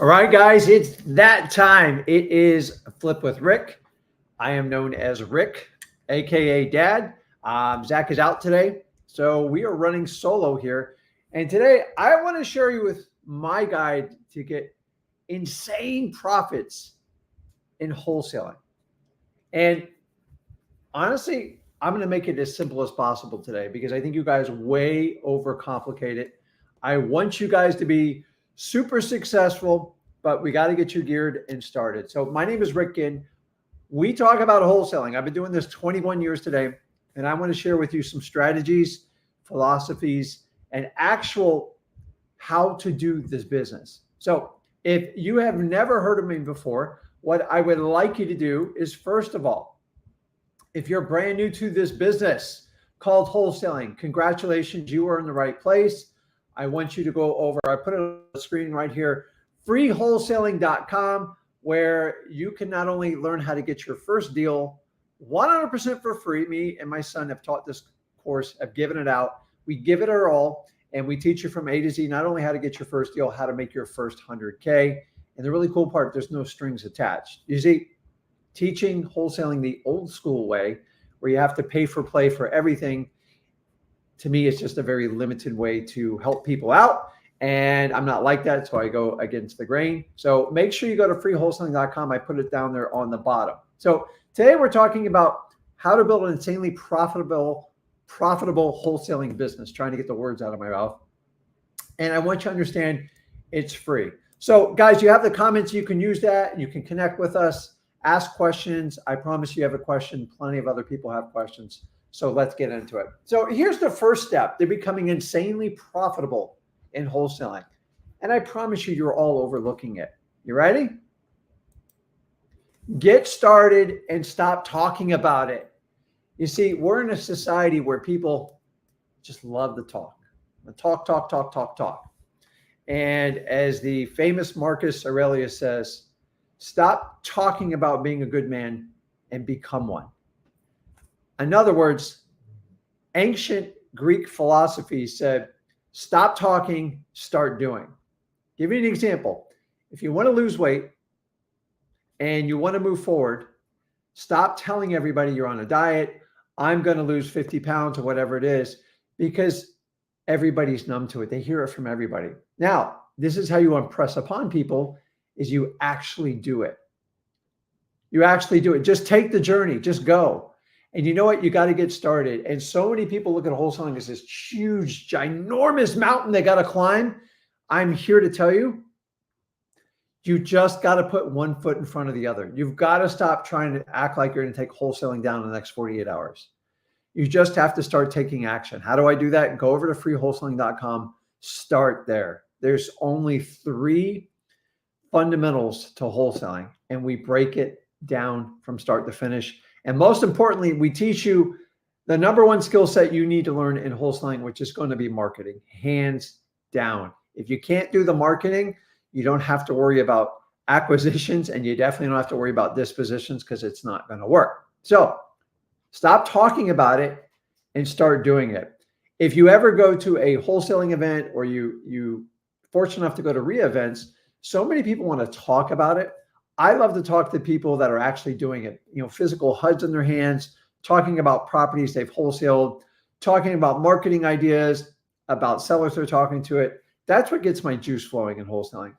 All right, guys, it's that time. It is Flip with Rick. I am known as Rick, aka Dad. Zach is out today, so we are running solo here. And today, I want to share you with my guide to get insane profits in wholesaling. And honestly, I'm going to make it as simple as possible today because I think you guys way overcomplicate it. I want you guys to be super successful, but we got to get you geared and started. So my name is Rick Ginn. We talk about wholesaling. I've been doing this 21 years today, and I want to share with you some strategies, philosophies, and actual how to do this business. So if you have never heard of me before, what I would like you to do is, first of all, if you're brand new to this business called wholesaling, congratulations, you are in the right place. I want you to go over, I put it on the screen right here, freewholesaling.com, where you can not only learn how to get your first deal 100% for free. Me and my son have taught this course, have given it out. We give it our all, and we teach you from A to Z, not only how to get your first deal, how to make your first 100K. And the really cool part, there's no strings attached. You see, teaching wholesaling the old school way, where you have to pay for play for everything, to me, it's just a very limited way to help people out. And I'm not like that, so I go against the grain. So make sure you go to freewholesaling.com. I put it down there on the bottom. So today we're talking about how to build an insanely profitable wholesaling business, trying to get the words out of my mouth. And I want you to understand it's free. So guys, you have the comments. You can use that. You can connect with us. Ask questions. I promise you have a question. Plenty of other people have questions. So let's get into it. So here's the first step to becoming insanely profitable in wholesaling. And I promise you, you're all overlooking it. You ready? Get started and stop talking about it. You see, we're in a society where people just love to talk. Talk. And as the famous Marcus Aurelius says, stop talking about being a good man and become one. In other words, ancient Greek philosophy said, stop talking, start doing. Give you an example. If you want to lose weight and you want to move forward, stop telling everybody you're on a diet. I'm going to lose 50 pounds or whatever it is, because everybody's numb to it. They hear it from everybody. Now, this is how you impress upon people, is you actually do it. You actually do it. Just take the journey. Just go. And you know what? You got to get started. And so many people look at wholesaling as this huge, ginormous mountain they got to climb. I'm here to tell you, you just got to put one foot in front of the other. You've got to stop trying to act like you're going to take wholesaling down in the next 48 hours. You just have to start taking action. How do I do that? Go over to freewholesaling.com. Start there. There's only 3 fundamentals to wholesaling, and we break it down from start to finish. And most importantly, we teach you the #1 skill set you need to learn in wholesaling, which is going to be marketing, hands down. If you can't do the marketing, you don't have to worry about acquisitions, and you definitely don't have to worry about dispositions, because it's not going to work. So stop talking about it and start doing it. If you ever go to a wholesaling event, or you fortunate enough to go to events, so many people want to talk about it. I love to talk to people that are actually doing it, physical HUDs in their hands, talking about properties they've wholesaled, talking about marketing ideas, about sellers they're talking to it. That's what gets my juice flowing in wholesaling.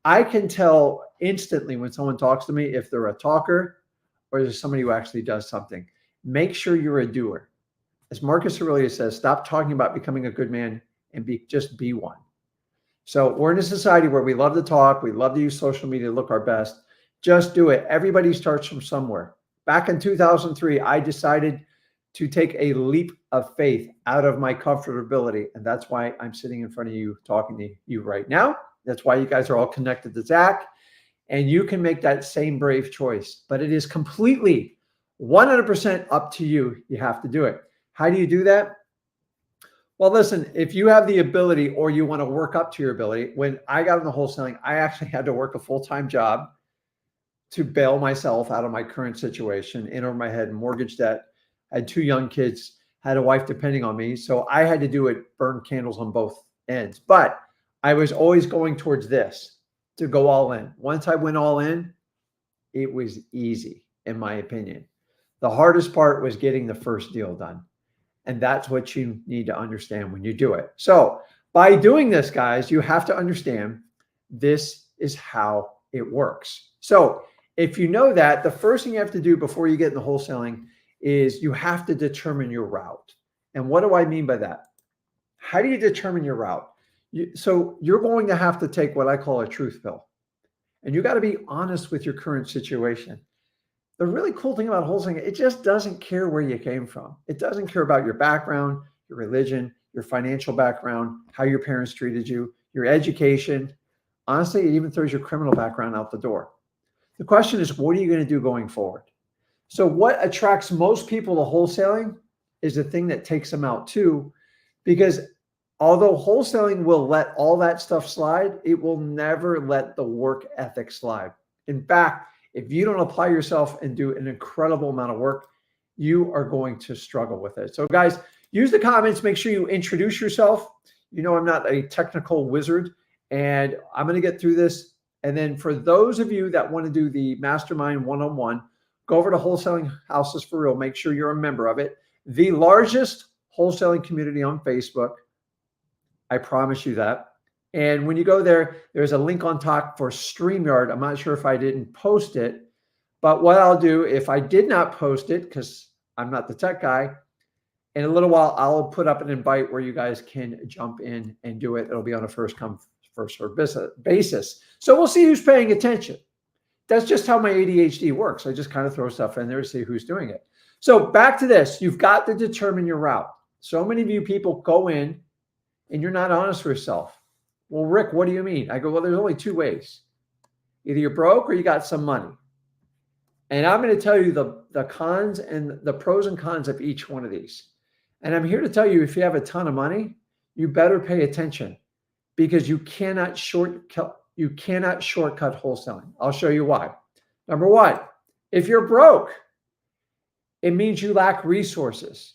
I can tell instantly when someone talks to me if they're a talker or there's somebody who actually does something. Make sure you're a doer. As Marcus Aurelius says, stop talking about becoming a good man and just be one. So we're in a society where we love to talk. We love to use social media to look our best. Just do it. Everybody starts from somewhere. Back in 2003, I decided to take a leap of faith out of my comfortability. And that's why I'm sitting in front of you talking to you right now. That's why you guys are all connected to Zach. And you can make that same brave choice. But it is completely 100% up to you. You have to do it. How do you do that? Well, listen, if you have the ability, or you want to work up to your ability, when I got into wholesaling, I actually had to work a full-time job to bail myself out of my current situation. In over my head, mortgage debt. I had 2 young kids, had a wife depending on me. So I had to do it, burn candles on both ends. But I was always going towards this, to go all in. Once I went all in, it was easy, in my opinion. The hardest part was getting the first deal done. And that's what you need to understand when you do it. So by doing this, guys, you have to understand this is how it works. So if you know that, the first thing you have to do before you get into wholesaling is you have to determine your route. And what do I mean by that? How do you determine your route? So you're going to have to take what I call a truth pill. And you got to be honest with your current situation. The really cool thing about wholesaling, it just doesn't care where you came from. It doesn't care about your background, your religion, your financial background, how your parents treated you, your education. Honestly, it even throws your criminal background out the door. The question is, what are you going to do going forward? So what attracts most people to wholesaling is the thing that takes them out too, because although wholesaling will let all that stuff slide, it will never let the work ethic slide. In fact, if you don't apply yourself and do an incredible amount of work, you are going to struggle with it. So guys, use the comments. Make sure you introduce yourself. You know, I'm not a technical wizard, and I'm going to get through this. And then for those of you that want to do the mastermind one-on-one, go over to Wholesaling Houses for Real. Make sure you're a member of it. The largest wholesaling community on Facebook. I promise you that. And when you go there, there's a link on top for StreamYard. I'm not sure if I didn't post it, but what I'll do, if I did not post it, because I'm not the tech guy, in a little while, I'll put up an invite where you guys can jump in and do it. It'll be on a first come, first served basis. So we'll see who's paying attention. That's just how my ADHD works. I just kind of throw stuff in there to see who's doing it. So back to this, you've got to determine your route. So many of you people go in and you're not honest with yourself. Well, Rick, what do you mean? I go, well, there's only two ways. Either you're broke or you got some money. And I'm going to tell you the cons and the pros and cons of each one of these. And I'm here to tell you, if you have a ton of money, you better pay attention, because you cannot shortcut wholesaling. I'll show you why. Number one, if you're broke, it means you lack resources,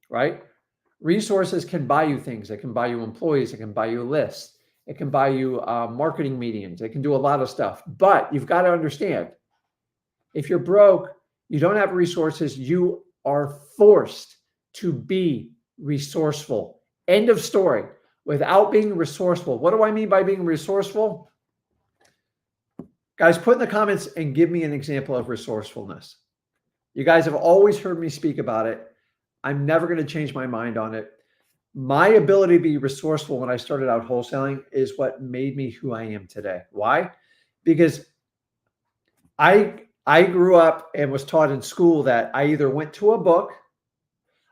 right? Resources can buy you things. It can buy you employees. It can buy you lists. It can buy you marketing mediums. It can do a lot of stuff. But you've got to understand, if you're broke, you don't have resources, you are forced to be resourceful. End of story. Without being resourceful. What do I mean by being resourceful? Guys, put in the comments and give me an example of resourcefulness. You guys have always heard me speak about it. I'm never going to change my mind on it. My ability to be resourceful when I started out wholesaling is what made me who I am today. Why? Because I grew up and was taught in school that I either went to a book,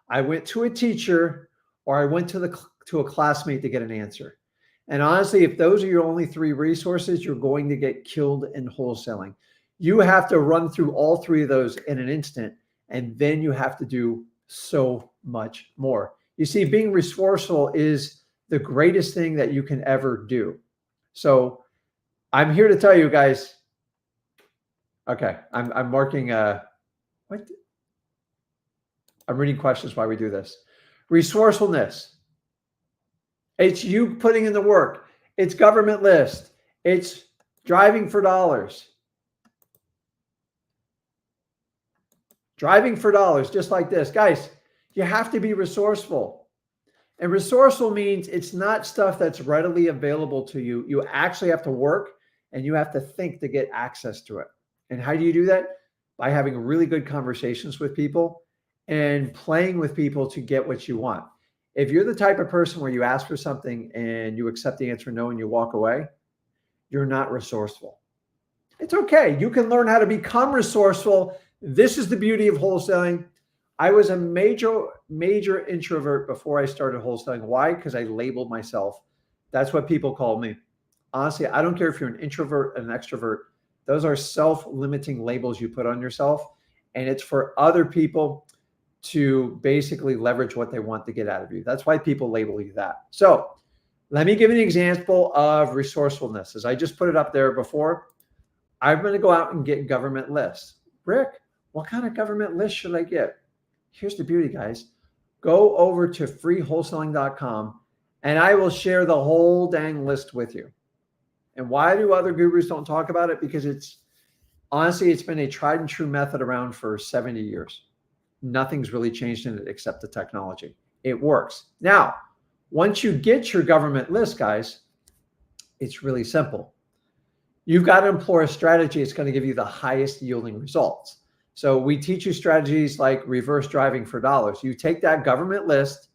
I went to a teacher, or I went to a classmate to get an answer. And honestly, if those are your only three resources, you're going to get killed in wholesaling. You have to run through all three of those in an instant, and then you have to do so much more. You see, being resourceful is the greatest thing that you can ever do. So I'm here to tell you guys. Okay, I'm marking what? I'm reading questions while we do this. Resourcefulness. It's you putting in the work. It's government list. It's driving for dollars. Driving for dollars, just like this. Guys, you have to be resourceful. And resourceful means it's not stuff that's readily available to you. You actually have to work and you have to think to get access to it. And how do you do that? By having really good conversations with people and playing with people to get what you want. If you're the type of person where you ask for something and you accept the answer no and you walk away, you're not resourceful. It's okay. You can learn how to become resourceful. This is the beauty of wholesaling. I was a major introvert before I started wholesaling. Why? Because I labeled myself. That's what people call me. Honestly, I don't care if you're an introvert, an extrovert. Those are self-limiting labels you put on yourself. And it's for other people to basically leverage what they want to get out of you. That's why people label you that. So let me give you an example of resourcefulness. As I just put it up there before, I'm going to go out and get government lists. Rick, what kind of government list should I get? Here's the beauty, guys. Go over to freewholesaling.com and I will share the whole dang list with you. And why do other gurus don't talk about it? Because honestly, it's been a tried and true method around for 70 years. Nothing's really changed in it except the technology. It works. Now, once you get your government list, guys, it's really simple. You've got to employ a strategy that's going to give you the highest yielding results. So we teach you strategies like reverse driving for dollars. You take that government list,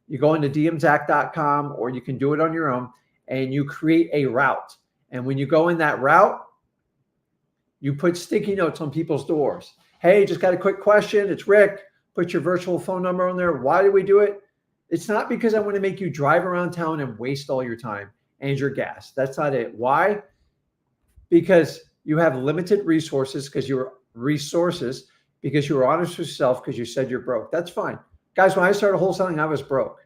you go into dmzach.com, or you can do it on your own, and you create a route. And when you go in that route, you put sticky notes on people's doors. Hey, just got a quick question. It's Rick. Put your virtual phone number on there. Why do we do it? It's not because I want to make you drive around town and waste all your time and your gas. That's not it. Why? Because you have limited resources because you're honest with yourself because you said you're broke. That's fine. Guys, when I started wholesaling, I was broke.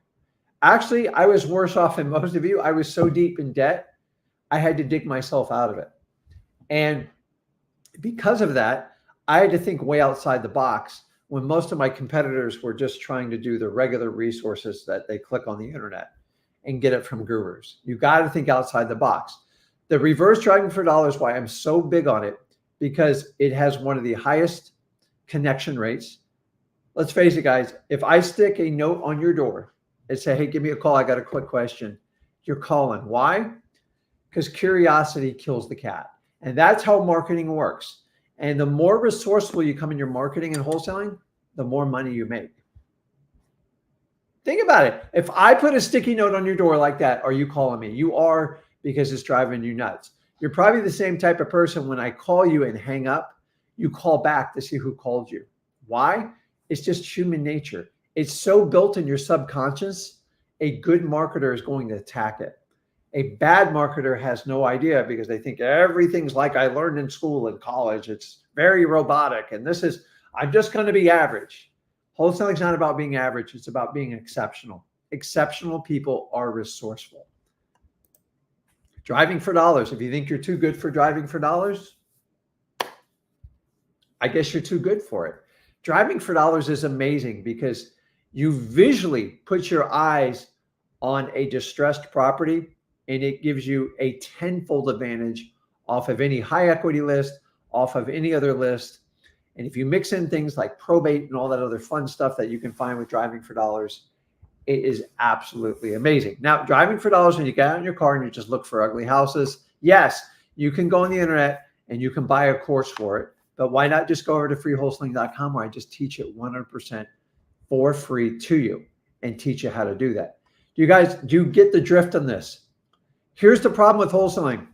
Actually, I was worse off than most of you. I was so deep in debt, I had to dig myself out of it. And because of that, I had to think way outside the box when most of my competitors were just trying to do the regular resources that they click on the internet and get it from gurus. You got to think outside the box. The reverse driving for dollars, why I'm so big on it, because it has one of the highest connection rates. Let's face it, guys, if I stick a note on your door and say, hey, give me a call, I got a quick question, you're calling. Why? Because curiosity kills the cat. And that's how marketing works. And the more resourceful you come in your marketing and wholesaling, the more money you make. Think about it. If I put a sticky note on your door like that, are you calling me? You are, because it's driving you nuts. You're probably the same type of person when I call you and hang up, you call back to see who called you. Why? It's just human nature. It's so built in your subconscious, a good marketer is going to attack it. A bad marketer has no idea because they think everything's like I learned in school and college. It's very robotic. And I'm just going to be average. Wholesaling is not about being average. It's about being exceptional. Exceptional people are resourceful. Driving for dollars. If you think you're too good for driving for dollars, I guess you're too good for it. Driving for dollars is amazing because you visually put your eyes on a distressed property and it gives you a tenfold advantage off of any high equity list, off of any other list. And if you mix in things like probate and all that other fun stuff that you can find with driving for dollars, it is absolutely amazing. Now, driving for dollars, when you get out in your car and you just look for ugly houses, yes, you can go on the internet and you can buy a course for it, but why not just go over to freewholesaling.com where I just teach it 100% for free to you and teach you how to do that. Do you get the drift on this? Here's the problem with wholesaling.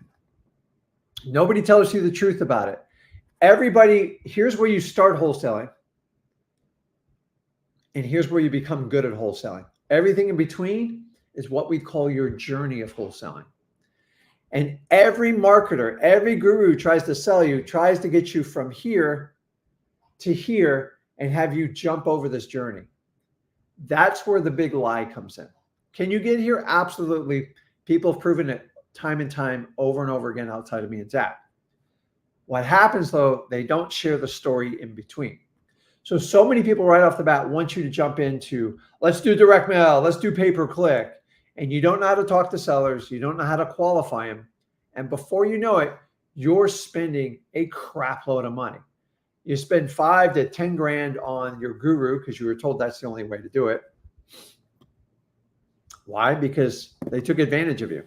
Nobody tells you the truth about it. Here's where you start wholesaling. And here's where you become good at wholesaling. Everything in between is what we call your journey of wholesaling. And every marketer, every guru tries to get you from here to here and have you jump over this journey. That's where the big lie comes in. Can you get here? Absolutely. People have proven it time and time over and over again outside of me and Zach. What happens though, they don't share the story in between. So many people right off the bat want you to jump into, let's do direct mail, let's do pay-per-click. And you don't know how to talk to sellers. You don't know how to qualify them. And before you know it, you're spending a crap load of money. You spend 5 to 10 grand on your guru because you were told that's the only way to do it. Why? Because they took advantage of you.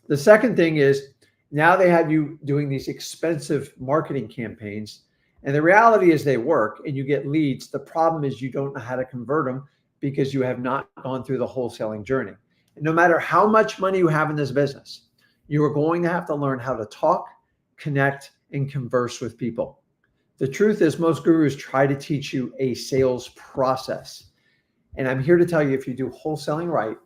The second thing is now they have you doing these expensive marketing campaigns. And the reality is they work and you get leads. The problem is you don't know how to convert them because you have not gone through the wholesaling journey. And no matter how much money you have in this business, you are going to have to learn how to talk, connect, and converse with people. The truth is most gurus try to teach you a sales process. And I'm here to tell you, if you do wholesaling right,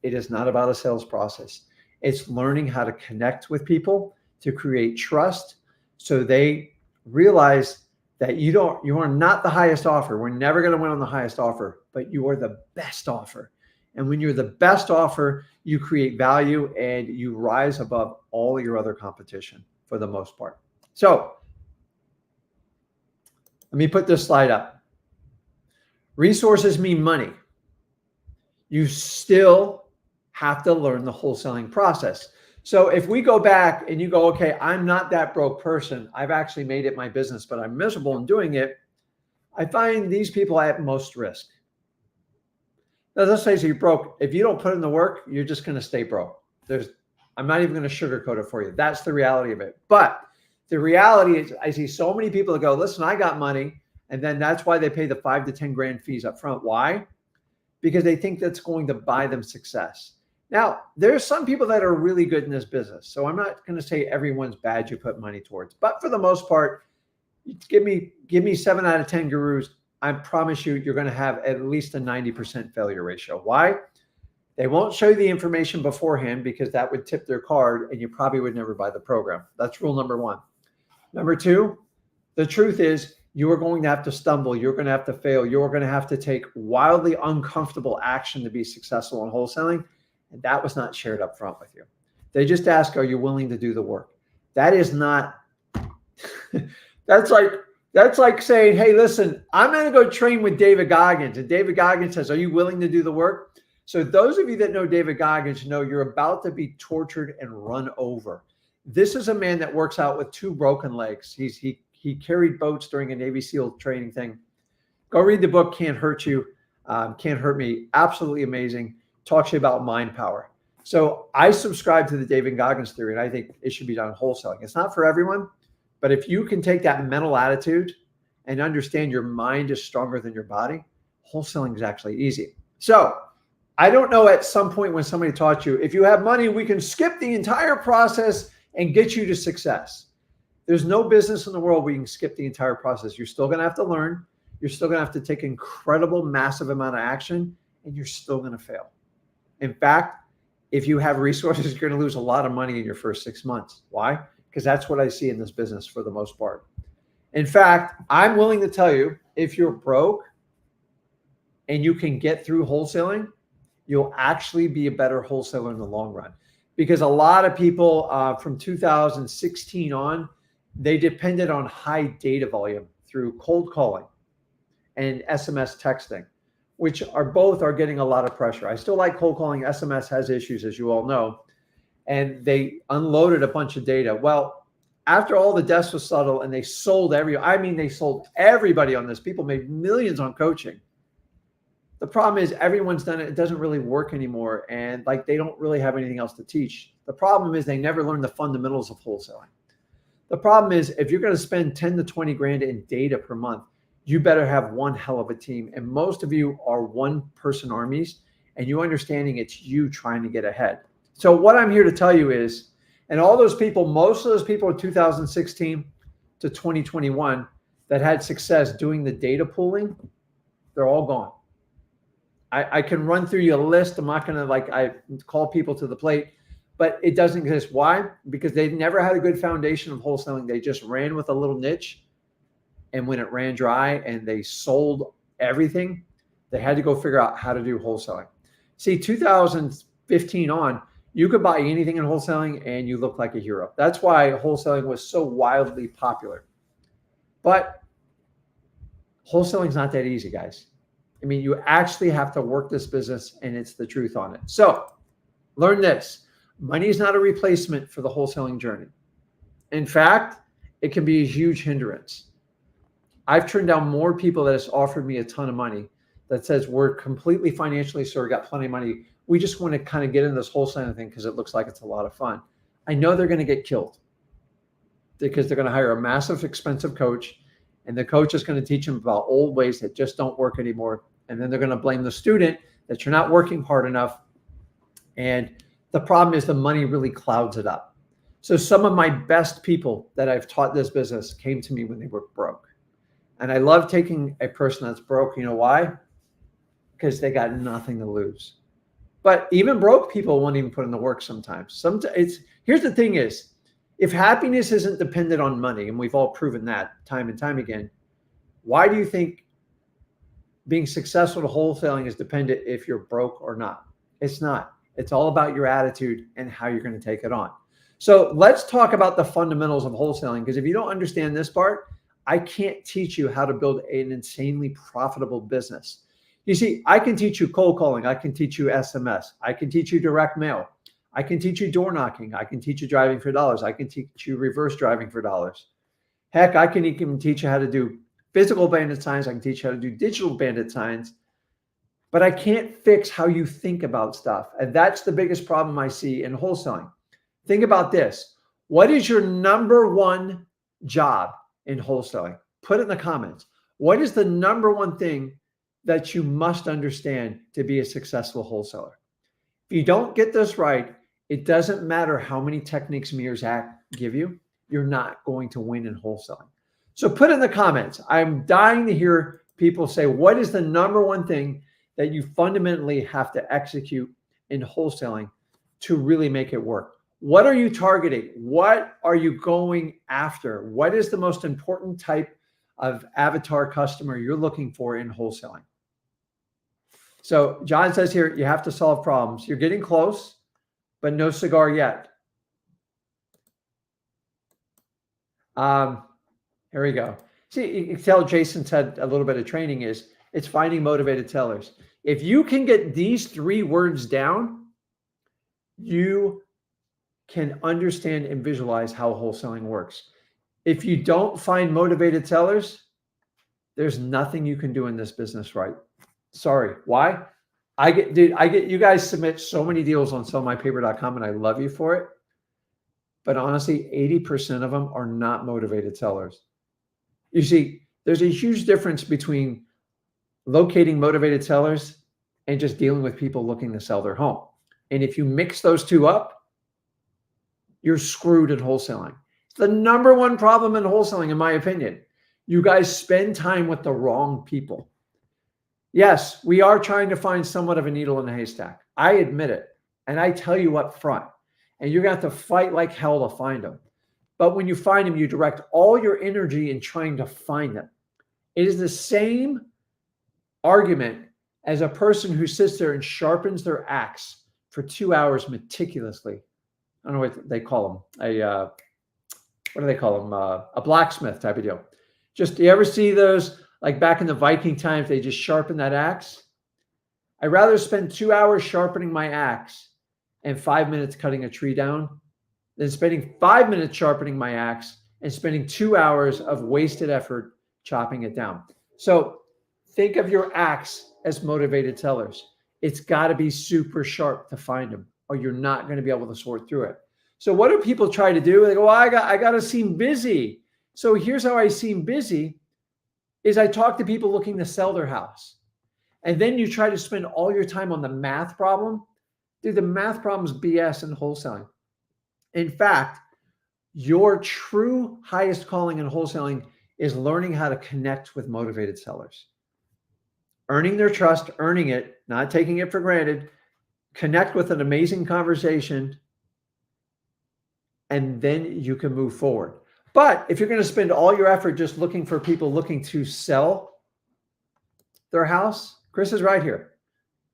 it is not about a sales process. It's learning how to connect with people to create trust so they realize that you are not the highest offer. We're never going to win on the highest offer, but you are the best offer. And when you're the best offer, you create value and you rise above all your other competition for the most part. So let me put this slide up. Resources mean money. You still have to learn the wholesaling process. So if we go back and you go, okay, I'm not that broke person. I've actually made it my business, but I'm miserable in doing it. I find these people at most risk. Now, let's say you're broke. If you don't put in the work, you're just going to stay broke. I'm not even going to sugarcoat it for you. That's the reality of it. But the reality is I see so many people that go, listen, I got money. And then that's why they pay the 5 to 10 grand fees up front. Why? Because they think that's going to buy them success. Now, there's some people that are really good in this business. So I'm not going to say everyone's bad you put money towards. But for the most part, give me 7 out of 10 gurus. I promise you, you're going to have at least a 90% failure ratio. Why? They won't show you the information beforehand because that would tip their card and you probably would never buy the program. That's rule number 1. Number 2, the truth is you are going to have to stumble. You're going to have to fail. You're going to have to take wildly uncomfortable action to be successful in wholesaling. And that was not shared up front with you. They just ask, are you willing to do the work? That is not, that's like saying, hey, listen, I'm going to go train with David Goggins. And David Goggins says, are you willing to do the work? So those of you that know David Goggins know you're about to be tortured and run over. This is a man that works out with 2 broken legs. He carried boats during a Navy SEAL training thing. Go read the book, Can't Hurt You, Can't Hurt Me. Absolutely amazing. Talks to you about mind power. So I subscribe to the David Goggins theory, and I think it should be done wholesaling. It's not for everyone, but if you can take that mental attitude and understand your mind is stronger than your body, wholesaling is actually easy. So I don't know at some point when somebody taught you, if you have money, we can skip the entire process and get you to success. There's no business in the world where you can skip the entire process. You're still going to have to learn. You're still going to have to take incredible, massive amount of action, and you're still going to fail. In fact, if you have resources, you're going to lose a lot of money in your first 6 months. Why? Because that's what I see in this business for the most part. In fact, I'm willing to tell you, if you're broke and you can get through wholesaling, you'll actually be a better wholesaler in the long run. Because a lot of people from 2016 on, they depended on high data volume through cold calling and SMS texting, which are getting a lot of pressure. I still like cold calling. SMS has issues, as you all know, and they unloaded a bunch of data. Well, after all the dust was settled and they sold they sold everybody on this. People made millions on coaching. The problem is everyone's done it. It doesn't really work anymore. And they don't really have anything else to teach. The problem is they never learn the fundamentals of wholesaling. The problem is if you're going to spend 10 to 20 grand in data per month, you better have one hell of a team. And most of you are 1-person armies and you understanding it's you trying to get ahead. So what I'm here to tell you is, and all those people, most of those people in 2016 to 2021 that had success doing the data pooling, they're all gone. I can run through you a list. I'm not going to I call people to the plate, but it doesn't exist. Why? Because they never had a good foundation of wholesaling. They just ran with a little niche. And when it ran dry and they sold everything, they had to go figure out how to do wholesaling. See, 2015 on, you could buy anything in wholesaling and you look like a hero. That's why wholesaling was so wildly popular. But wholesaling is not that easy, guys. I mean, you actually have to work this business and it's the truth on it. So learn this. Money is not a replacement for the wholesaling journey. In fact, it can be a huge hindrance. I've turned down more people that has offered me a ton of money that says we're completely financially secure, got plenty of money. We just want to kind of get into this wholesaling thing because it looks like it's a lot of fun. I know they're going to get killed because they're going to hire a massive, expensive coach, and the coach is going to teach them about old ways that just don't work anymore. And then they're going to blame the student that you're not working hard enough. And the problem is the money really clouds it up. So some of my best people that I've taught this business came to me when they were broke. And I love taking a person that's broke. You know why? Because they got nothing to lose. But even broke people won't even put in the work sometimes. Here's the thing is, if happiness isn't dependent on money, and we've all proven that time and time again, why do you think being successful in wholesaling is dependent if you're broke or not? It's not. It's all about your attitude and how you're going to take it on. So let's talk about the fundamentals of wholesaling, because if you don't understand this part, I can't teach you how to build an insanely profitable business. You see, I can teach you cold calling. I can teach you SMS. I can teach you direct mail. I can teach you door knocking. I can teach you driving for dollars. I can teach you reverse driving for dollars. Heck, I can even teach you how to do physical bandit signs. I can teach you how to do digital bandit signs. But I can't fix how you think about stuff. And that's the biggest problem I see in wholesaling. Think about this. What is your number one job in wholesaling? Put it in the comments. What is the number one thing that you must understand to be a successful wholesaler? If you don't get this right, it doesn't matter how many techniques me or Zach give you, you're not going to win in wholesaling. So put in the comments. I'm dying to hear people say, what is the number one thing that you fundamentally have to execute in wholesaling to really make it work? What are you targeting? What are you going after? What is the most important type of avatar customer you're looking for in wholesaling? So John says here, you have to solve problems. You're getting close, but no cigar yet. Here we go. See, you can tell Jason said a little bit of training is it's finding motivated sellers. If you can get these 3 words down, you can understand and visualize how wholesaling works. If you don't find motivated sellers, there's nothing you can do in this business right. Sorry. Why? You guys submit so many deals on sellmypaper.com and I love you for it. But honestly, 80% of them are not motivated sellers. You see, there's a huge difference between locating motivated sellers and just dealing with people looking to sell their home. And if you mix those two up, you're screwed in wholesaling. It's the number one problem in wholesaling, in my opinion. You guys spend time with the wrong people. Yes, we are trying to find somewhat of a needle in a haystack. I admit it. And I tell you up front. And you're going to have to fight like hell to find them. But when you find them, you direct all your energy in trying to find them. It is the same argument as a person who sits there and sharpens their axe for 2 hours meticulously. I don't know what they call them. What do they call them? A blacksmith type of deal. Just, do you ever see those, like back in the Viking times, they just sharpen that axe? I'd rather spend 2 hours sharpening my axe and 5 minutes cutting a tree down than spending 5 minutes sharpening my axe and spending 2 hours of wasted effort chopping it down. So think of your axe as motivated sellers. It's got to be super sharp to find them, or you're not going to be able to sort through it. So what do people try to do? They go, well, I got to seem busy. So here's how I seem busy is I talk to people looking to sell their house. And then you try to spend all your time on the math problem. Dude, the math problem is BS in wholesaling. In fact, your true highest calling in wholesaling is learning how to connect with motivated sellers. Earning their trust, earning it, not taking it for granted, connect with an amazing conversation, and then you can move forward. But if you're going to spend all your effort just looking for people looking to sell their house, Chris is right here.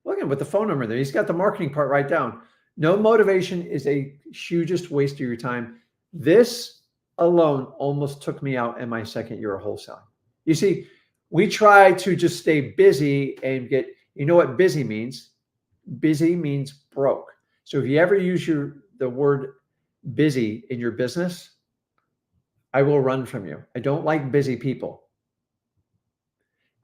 Look at him with the phone number there. He's got the marketing part right down. No motivation is a hugest waste of your time. This alone almost took me out in my second year of wholesaling. You see, we try to just stay busy and get, you know what busy means? Busy means broke. So if you ever use the word busy in your business, I will run from you. I don't like busy people.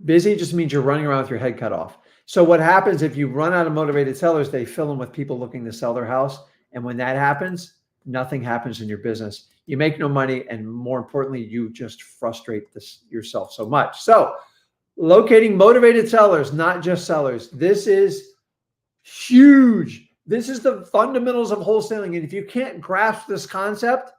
Busy just means you're running around with your head cut off. So what happens if you run out of motivated sellers, they fill them with people looking to sell their house. And when that happens, nothing happens in your business. You make no money. And more importantly, you just frustrate yourself so much. So locating motivated sellers, not just sellers. This is huge. This is the fundamentals of wholesaling. And if you can't grasp this concept,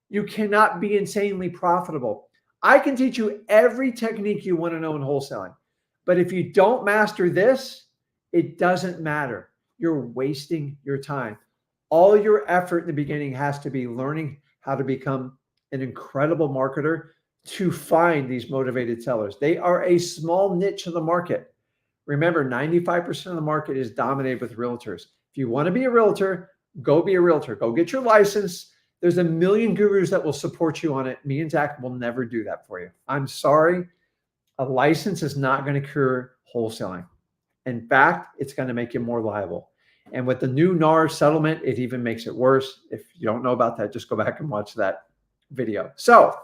you cannot be insanely profitable. I can teach you every technique you want to know in wholesaling. But if you don't master this, it doesn't matter. You're wasting your time. All your effort in the beginning has to be learning how to become an incredible marketer to find these motivated sellers. They are a small niche of the market. Remember, 95% of the market is dominated with realtors. If you want to be a realtor, go be a realtor. Go get your license. There's a million gurus that will support you on it. Me and Zach will never do that for you. I'm sorry. A license is not going to cure wholesaling. In fact, it's going to make you more liable. And with the new NAR settlement, it even makes it worse. If you don't know about that, just go back and watch that video. So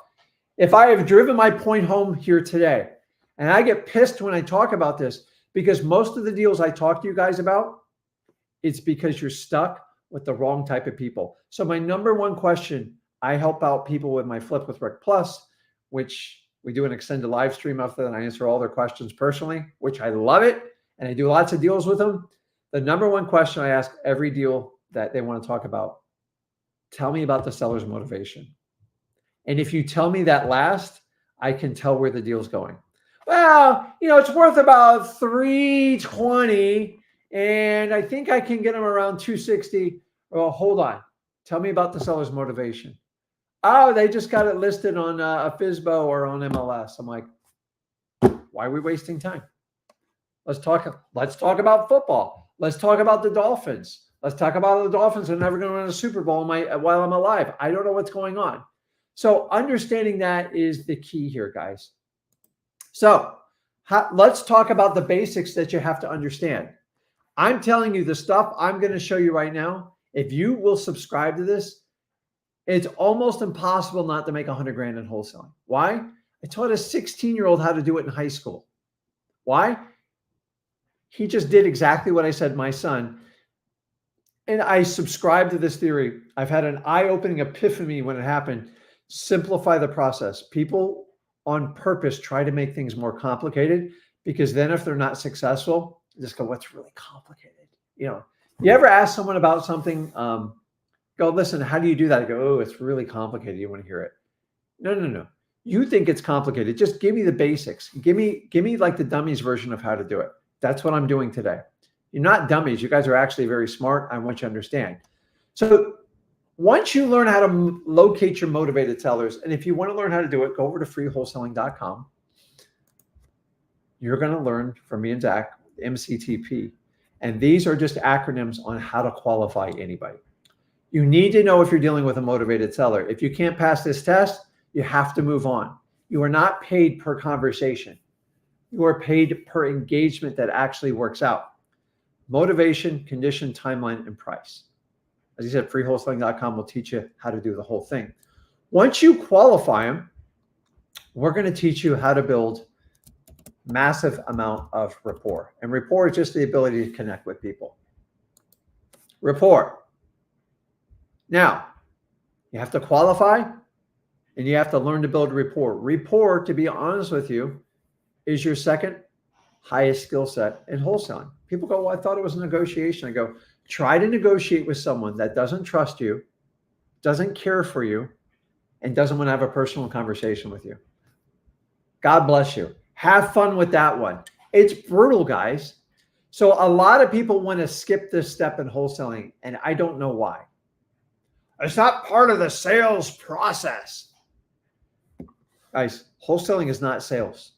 if I have driven my point home here today, and I get pissed when I talk about this, because most of the deals I talk to you guys about, it's because you're stuck with the wrong type of people. So my number one question, I help out people with my Flip with Rick Plus, which we do an extended live stream after that, and I answer all their questions personally, which I love it. And I do lots of deals with them. The number one question I ask every deal that they want to talk about, tell me about the seller's motivation. And if you tell me that last, I can tell where the deal's going. Well, it's worth about 320, and I think I can get them around 260. Well, hold on. Tell me about the seller's motivation. Oh, they just got it listed on a FSBO or on MLS. I'm like, why are we wasting time? Let's talk about football. Let's talk about the Dolphins. Let's talk about the Dolphins. They're never going to win a Super Bowl while I'm alive. I don't know what's going on. So understanding that is the key here, guys. So let's talk about the basics that you have to understand. I'm telling you the stuff I'm going to show you right now. If you will subscribe to this, it's almost impossible not to make 100 grand in wholesaling. Why? I taught a 16-year-old how to do it in high school. Why? He just did exactly what I said, my son. And I subscribe to this theory. I've had an eye-opening epiphany when it happened. Simplify the process. People on purpose try to make things more complicated, because then if they're not successful, just go, what's really complicated? You ever ask someone about something, go, listen, how do you do that? I go, oh, it's really complicated. You want to hear it? No. You think it's complicated. Just give me the basics. Give me like the dummies version of how to do it. That's what I'm doing today. You're not dummies. You guys are actually very smart. I want you to understand. So once you learn how to locate your motivated sellers, and if you want to learn how to do it, go over to freewholesaling.com. You're going to learn from me and Zach, MCTP. And these are just acronyms on how to qualify anybody. You need to know if you're dealing with a motivated seller. If you can't pass this test, you have to move on. You are not paid per conversation. You are paid per engagement that actually works out. Motivation, condition, timeline, and price. As I said, freewholesaling.com will teach you how to do the whole thing. Once you qualify them, we're going to teach you how to build massive amount of rapport. And rapport is just the ability to connect with people. Rapport. Now, you have to qualify and you have to learn to build rapport. Rapport, to be honest with you, is your second highest skill set in wholesaling. People go, well, I thought it was a negotiation. I go, try to negotiate with someone that doesn't trust you, doesn't care for you, and doesn't want to have a personal conversation with you. God bless you. Have fun with that one. It's brutal, guys. So a lot of people want to skip this step in wholesaling, and I don't know why. It's not part of the sales process. Guys, wholesaling is not sales.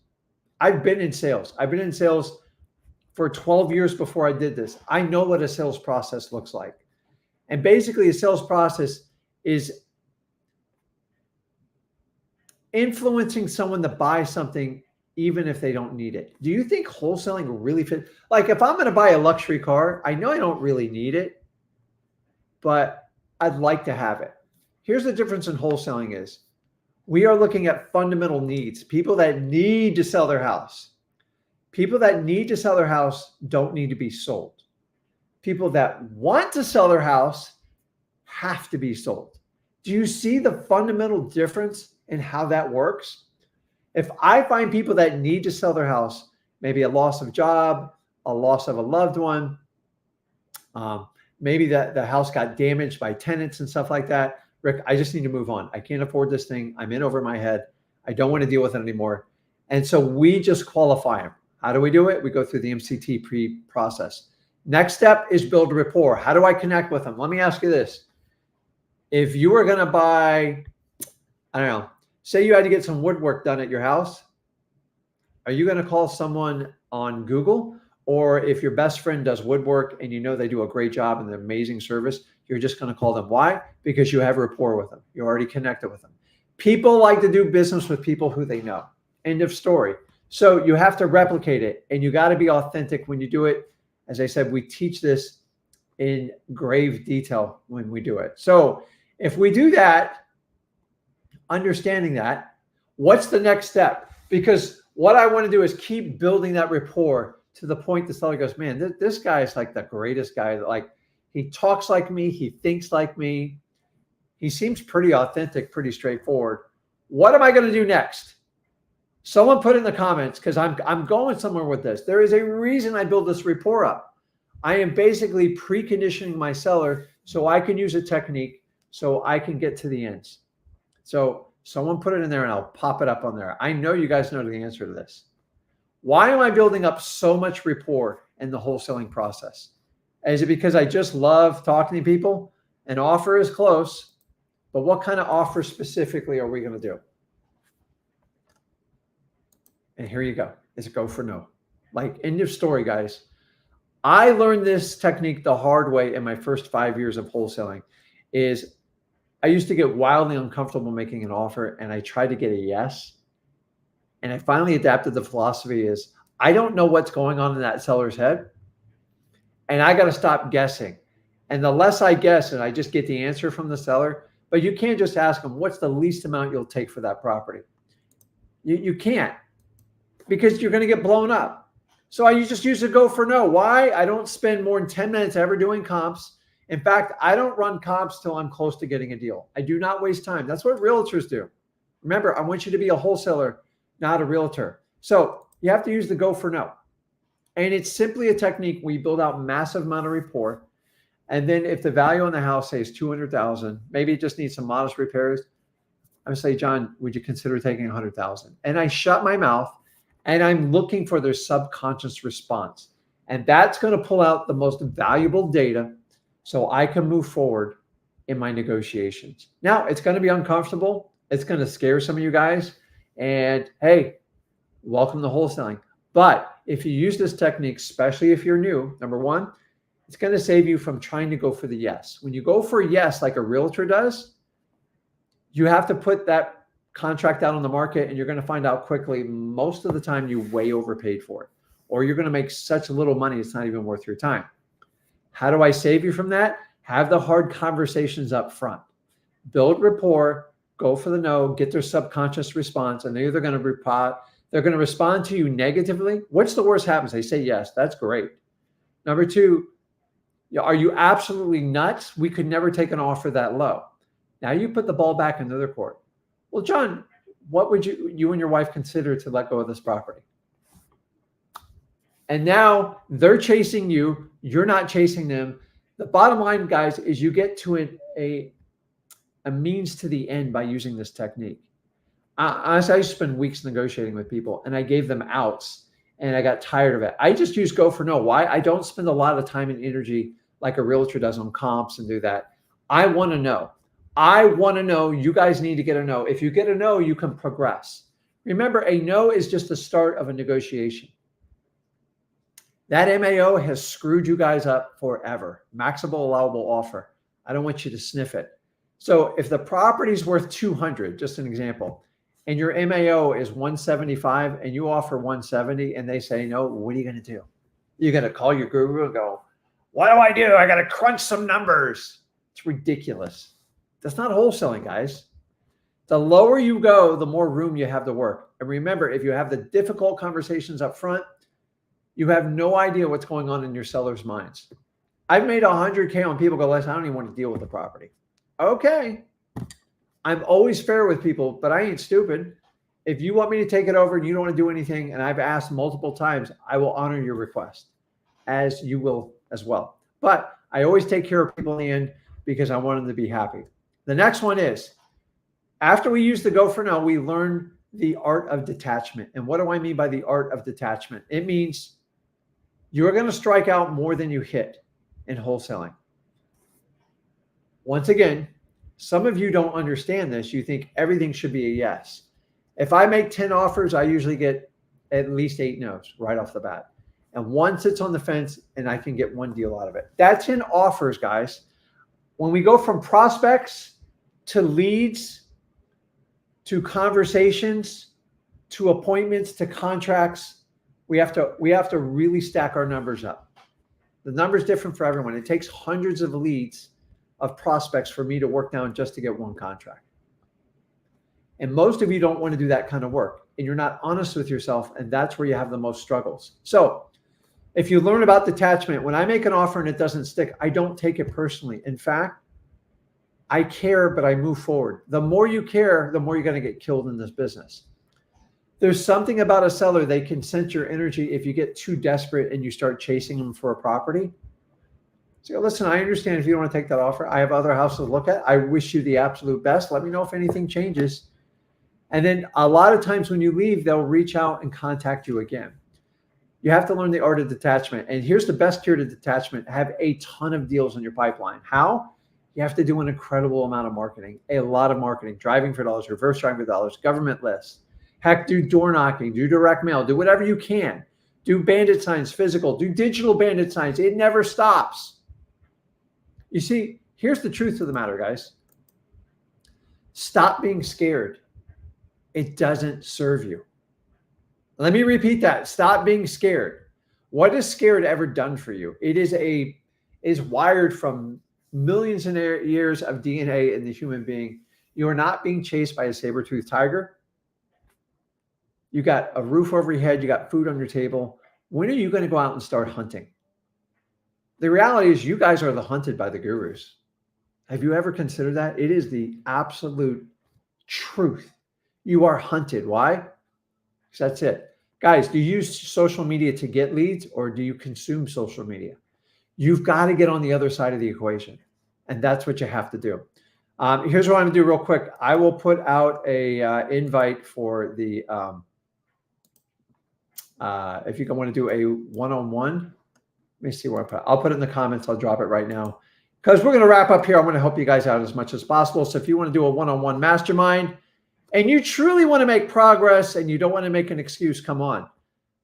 I've been in sales. I've been in sales for 12 years before I did this. I know what a sales process looks like. And basically, a sales process is influencing someone to buy something even if they don't need it. Do you think wholesaling really fits? Like if I'm going to buy a luxury car, I know I don't really need it, but I'd like to have it. Here's the difference in wholesaling is we are looking at fundamental needs, people that need to sell their house. People that need to sell their house don't need to be sold. People that want to sell their house have to be sold. Do you see the fundamental difference in how that works? If I find people that need to sell their house, maybe a loss of job, a loss of a loved one, maybe that the house got damaged by tenants and stuff like that. Rick, I just need to move on. I can't afford this thing. I'm in over my head. I don't want to deal with it anymore. And so we just qualify them. How do we do it? We go through the MCT process. Next step is build rapport. How do I connect with them? Let me ask you this. If you were going to buy, I don't know, say you had to get some woodwork done at your house, are you going to call someone on Google? Or if your best friend does woodwork and you know they do a great job and an amazing service, you're just going to call them. Why? Because you have rapport with them. You're already connected with them. People like to do business with people who they know. End of story. So you have to replicate it, and you got to be authentic when you do it. As I said, we teach this in grave detail when we do it. So if we do that, understanding that, what's the next step? Because what I want to do is keep building that rapport to the point the seller goes, man, this guy is like the greatest guy. Like, he talks like me, he thinks like me, he seems pretty authentic, pretty straightforward. What am I going to do next? Someone put in the comments, because I'm going somewhere with this. There is a reason I build this rapport up. I am basically preconditioning my seller so I can use a technique so I can get to the ends. So someone put it in there and I'll pop it up on there. I know you guys know the answer to this. Why am I building up so much rapport in the wholesaling process? Is it because I just love talking to people? An offer is close, but what kind of offer specifically are we going to do? And here you go. It's a go for no. Like, end of story, guys. I learned this technique the hard way in my first 5 years of wholesaling. Is I used to get wildly uncomfortable making an offer, and I tried to get a yes. And I finally adapted the philosophy is I don't know what's going on in that seller's head, and I got to stop guessing. And the less I guess and I just get the answer from the seller, but you can't just ask them, what's the least amount you'll take for that property? You can't, because you're going to get blown up. So I just use a go for no. Why? I don't spend more than 10 minutes ever doing comps. In fact, I don't run comps till I'm close to getting a deal. I do not waste time. That's what realtors do. Remember, I want you to be a wholesaler, not a realtor. So you have to use the go for no. And it's simply a technique where you build out massive amount of rapport. And then if the value on the house, say, is $200,000, maybe it just needs some modest repairs, I would say, John, would you consider taking $100,000? And I shut my mouth and I'm looking for their subconscious response. And that's going to pull out the most valuable data so I can move forward in my negotiations. Now, it's going to be uncomfortable. It's going to scare some of you guys. And hey, welcome to wholesaling. But if you use this technique, especially if you're new, number one, it's going to save you from trying to go for the yes. When you go for a yes, like a realtor does, you have to put that contract out on the market, and you're going to find out quickly, most of the time you way overpaid for it, or you're going to make such little money it's not even worth your time. How do I save you from that? Have the hard conversations up front. Build rapport, go for the no, get their subconscious response, and they're either going to respond to you negatively. What's the worst happens? They say yes, that's great. Number two, are you absolutely nuts? We could never take an offer that low. Now you put the ball back into their court. Well, John, what would you and your wife consider to let go of this property? And now they're chasing you. You're not chasing them. The bottom line, guys, is you get to a means to the end by using this technique. I spend weeks negotiating with people, and I gave them outs, and I got tired of it. I just use go for no. Why? I don't spend a lot of time and energy like a realtor does on comps and do that. I want to know. I want to know. You guys need to get a no. If you get a no, you can progress. Remember, a no is just the start of a negotiation. That MAO has screwed you guys up forever. Maximum allowable offer. I don't want you to sniff it. So if the property's worth 200, just an example, and your MAO is 175 and you offer 170 and they say no, what are you going to do? You're going to call your guru and go, what do I do? I got to crunch some numbers. It's ridiculous. That's not wholesaling, guys. The lower you go, the more room you have to work. And remember, if you have the difficult conversations up front, you have no idea what's going on in your sellers' minds. I've made 100K on people go, listen, I don't even want to deal with the property. Okay. I'm always fair with people, but I ain't stupid. If you want me to take it over and you don't want to do anything, and I've asked multiple times, I will honor your request, as you will as well. But I always take care of people in the end because I want them to be happy. The next one is, after we use the go for no, we learn the art of detachment. And what do I mean by the art of detachment? It means you're going to strike out more than you hit in wholesaling. Once again, some of you don't understand this. You think everything should be a yes. If I make 10 offers, I usually get at least 8 no's right off the bat. And one sits on the fence and I can get one deal out of it. That's in offers, guys. When we go from prospects to leads, to conversations, to appointments, to contracts, we have to really stack our numbers up. The number is different for everyone. It takes hundreds of leads of prospects for me to work down just to get one contract. And most of you don't want to do that kind of work, and you're not honest with yourself, and that's where you have the most struggles. So if you learn about detachment, when I make an offer and it doesn't stick, I don't take it personally. In fact, I care, but I move forward. The more you care, the more you're going to get killed in this business. There's something about a seller, they can sense your energy if you get too desperate and you start chasing them for a property. So listen, I understand if you don't want to take that offer. I have other houses to look at. I wish you the absolute best. Let me know if anything changes. And then a lot of times when you leave, they'll reach out and contact you again. You have to learn the art of detachment. And here's the best cure to detachment. Have a ton of deals in your pipeline. How? You have to do an incredible amount of marketing, a lot of marketing, driving for dollars, reverse driving for dollars, government lists. Heck, do door knocking, do direct mail, do whatever you can. Do bandit signs, physical, do digital bandit signs. It never stops. You see, here's the truth of the matter, guys. Stop being scared. It doesn't serve you. Let me repeat that. Stop being scared. What has scared ever done for you? It is wired from millions of years of DNA in the human being. You are not being chased by a saber-toothed tiger. You got a roof over your head. You got food on your table. When are you going to go out and start hunting? The reality is you guys are the hunted by the gurus. Have you ever considered that? It is the absolute truth. You are hunted. Why? Because that's it. Guys, do you use social media to get leads or do you consume social media? You've got to get on the other side of the equation. And that's what you have to do. Here's what I'm going to do real quick. I will put out a invite for the, if you want to do a one-on-one, let me see where I put it. I'll put it in the comments. I'll drop it right now. Because we're going to wrap up here. I want to help you guys out as much as possible. So if you want to do a one-on-one mastermind and you truly want to make progress and you don't want to make an excuse, come on.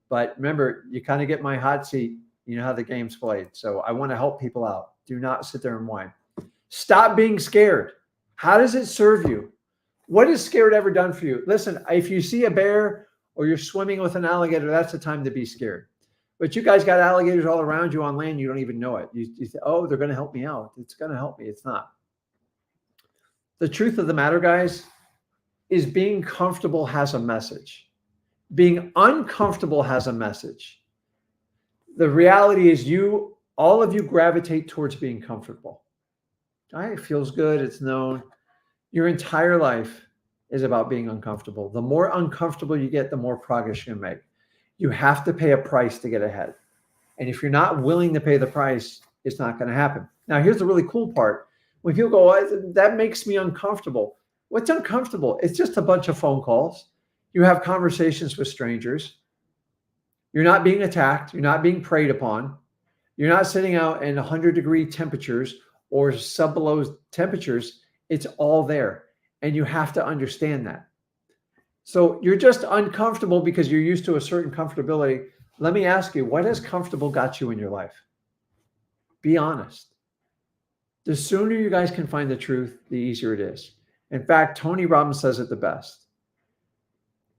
But remember, you kind of get my hot seat. You know how the game's played. So I want to help people out. Do not sit there and whine. Stop being scared. How does it serve you? What has scared ever done for you? Listen, if you see a bear or you're swimming with an alligator, that's the time to be scared. But you guys got alligators all around you on land. You don't even know it. You say, oh, they're going to help me out. It's going to help me. It's not. The truth of the matter, guys, is being comfortable has a message. Being uncomfortable has a message. The reality is all of you gravitate towards being comfortable. All right, it feels good. It's known. Your entire life is about being uncomfortable. The more uncomfortable you get, the more progress you can make. You have to pay a price to get ahead. And if you're not willing to pay the price, it's not going to happen. Now, here's the really cool part. When people go, oh, that makes me uncomfortable. What's uncomfortable? It's just a bunch of phone calls. You have conversations with strangers. You're not being attacked. You're not being preyed upon. You're not sitting out in 100-degree temperatures or sub-below temperatures. It's all there. And you have to understand that. So you're just uncomfortable because you're used to a certain comfortability. Let me ask you, what has comfortable got you in your life? Be honest. The sooner you guys can find the truth, the easier it is. In fact, Tony Robbins says it the best.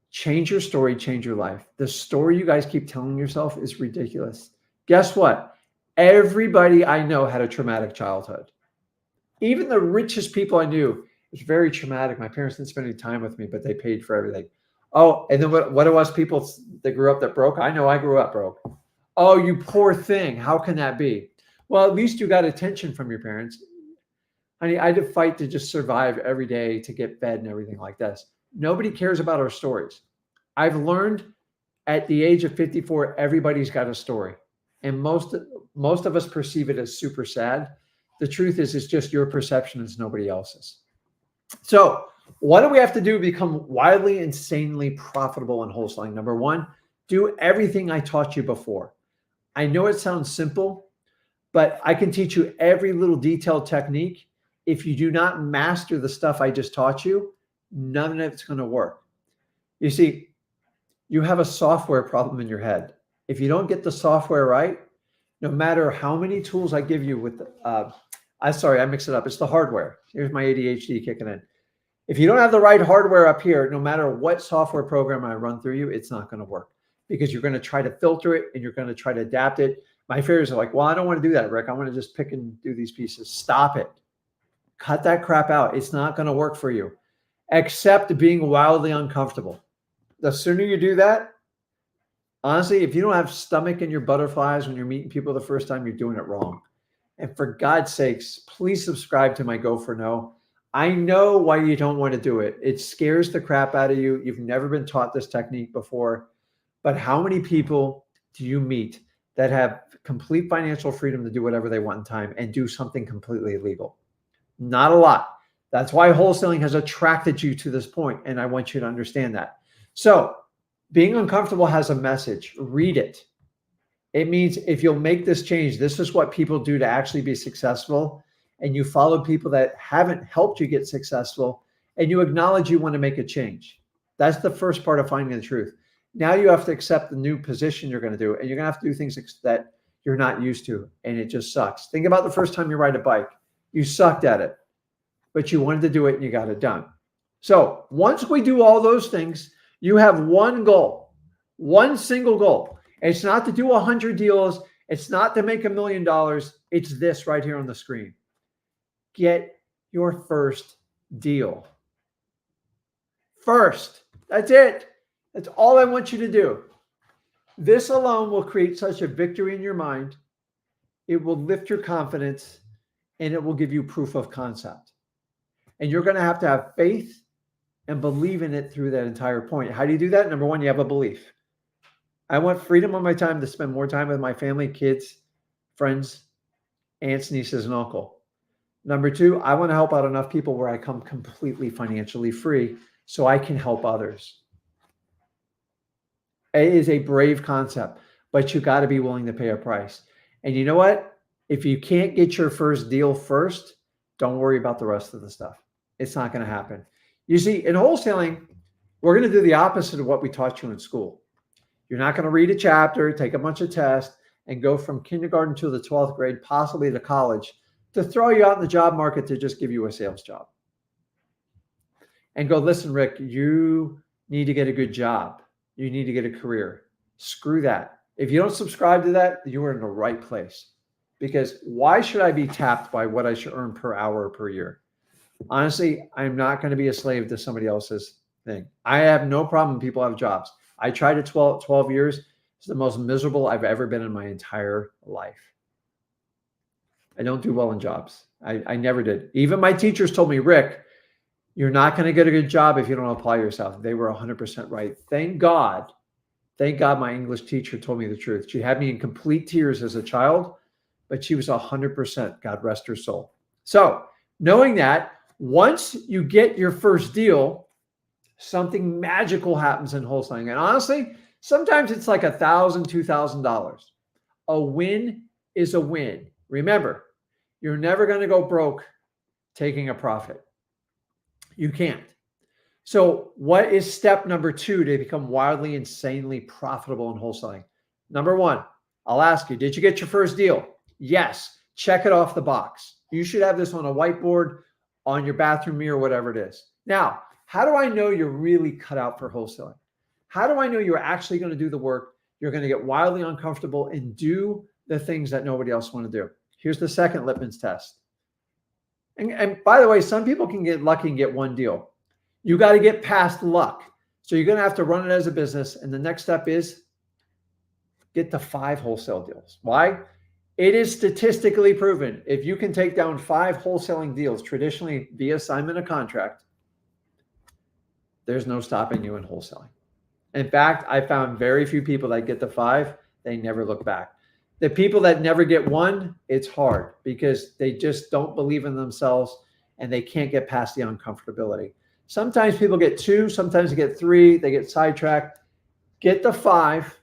Change your story, change your life. The story you guys keep telling yourself is ridiculous. Guess what? Everybody I know had a traumatic childhood. Even the richest people I knew, it's very traumatic. My parents didn't spend any time with me, but they paid for everything. Oh, and then what do us people that grew up that broke? I know I grew up broke. Oh, you poor thing. How can that be? Well, at least you got attention from your parents. Honey, I had to fight to just survive every day to get fed and everything like this. Nobody cares about our stories. I've learned at the age of 54, everybody's got a story. And most of us perceive it as super sad. The truth is, it's just your perception. It's nobody else's. So what do we have to do to become wildly, insanely profitable in wholesaling? Number one, do everything I taught you before. I know it sounds simple, but I can teach you every little detailed technique. If you do not master the stuff I just taught you, none of it's going to work. You see, you have a software problem in your head. If you don't get the software right, no matter how many tools I give you with, I mix it up. It's the hardware. Here's my ADHD kicking in. If you don't have the right hardware up here, no matter what software program I run through you, it's not going to work because you're going to try to filter it and you're going to try to adapt it. My fears are like, well, I don't want to do that, Rick. I want to just pick and do these pieces. Stop it. Cut that crap out. It's not going to work for you. Accept being wildly uncomfortable. The sooner you do that, honestly, if you don't have stomach in your butterflies when you're meeting people the first time, you're doing it wrong. And for God's sakes, please subscribe to my Go for No. I know why you don't want to do it. It scares the crap out of you. You've never been taught this technique before. But how many people do you meet that have complete financial freedom to do whatever they want in time and do something completely illegal? Not a lot. That's why wholesaling has attracted you to this point, and I want you to understand that. So being uncomfortable has a message. Read it. It means if you'll make this change, this is what people do to actually be successful, and you follow people that haven't helped you get successful, and you acknowledge you want to make a change. That's the first part of finding the truth. Now you have to accept the new position you're going to do, and you're going to have to do things that you're not used to, and it just sucks. Think about the first time you ride a bike. You sucked at it, but you wanted to do it, and you got it done. So once we do all those things, you have one goal, one single goal. It's not to do 100 deals. It's not to make $1 million. It's this right here on the screen. Get your first deal. First. That's it. That's all I want you to do. This alone will create such a victory in your mind. It will lift your confidence, and it will give you proof of concept. And you're going to have faith and believe in it through that entire point. How do you do that? Number one, you have a belief. I want freedom on my time to spend more time with my family, kids, friends, aunts, nieces, and uncle. Number two, I want to help out enough people where I come completely financially free so I can help others. It is a brave concept, but you got to be willing to pay a price. And you know what? If you can't get your first deal first, don't worry about the rest of the stuff. It's not going to happen. You see, in wholesaling, we're going to do the opposite of what we taught you in school. You're not going to read a chapter, take a bunch of tests, and go from kindergarten to the 12th grade, possibly to college, to throw you out in the job market to just give you a sales job. And go, listen, Rick, you need to get a good job. You need to get a career. Screw that. If you don't subscribe to that, you are in the right place. Because why should I be tapped by what I should earn per hour or per year? Honestly, I'm not going to be a slave to somebody else's thing. I have no problem when people have jobs. I tried it 12 years. It's the most miserable I've ever been in my entire life. I don't do well in jobs. I never did. Even my teachers told me, Rick, you're not going to get a good job if you don't apply yourself. They were 100% right. Thank God my English teacher told me the truth. She had me in complete tears as a child, but she was 100%, God rest her soul. So knowing that, once you get your first deal, something magical happens in wholesaling. And honestly, sometimes it's like $1,000, $2,000. A win is a win. Remember, you're never going to go broke taking a profit. You can't. So what is step number two to become wildly, insanely profitable in wholesaling? Number one, I'll ask you, did you get your first deal? Yes. Check it off the box. You should have this on a whiteboard, on your bathroom mirror, whatever it is. Now, how do I know you're really cut out for wholesaling? How do I know you're actually going to do the work? You're going to get wildly uncomfortable and do the things that nobody else want to do. Here's the second litmus test. And by the way, some people can get lucky and get one deal. You got to get past luck. So you're going to have to run it as a business. And the next step is get to 5 wholesale deals. Why? It is statistically proven. If you can take down 5 wholesaling deals, traditionally via assignment of contract, there's no stopping you in wholesaling. In fact, I found very few people that get to 5. They never look back. The people that never get 1, it's hard because they just don't believe in themselves and they can't get past the uncomfortability. Sometimes people get 2, sometimes they get 3, they get sidetracked. Get to 5.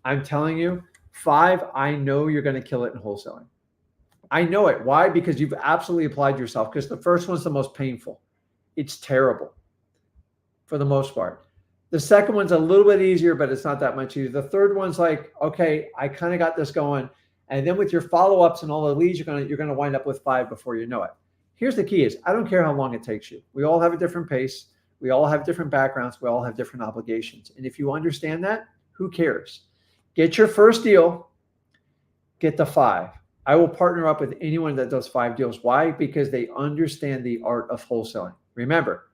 I'm telling you, 5, I know you're going to kill it in wholesaling. I know it. Why? Because you've absolutely applied yourself, because the first one's the most painful. It's terrible for the most part. The second one's a little bit easier, but it's not that much easier. The third one's like, okay, I kind of got this going. And then with your follow-ups and all the leads, you're going to wind up with 5 before you know it. Here's the key is, I don't care how long it takes you. We all have a different pace. We all have different backgrounds. We all have different obligations. And if you understand that, who cares? Get your first deal. get the 5. I will partner up with anyone that does 5 deals. Why? Because they understand the art of wholesaling. Remember,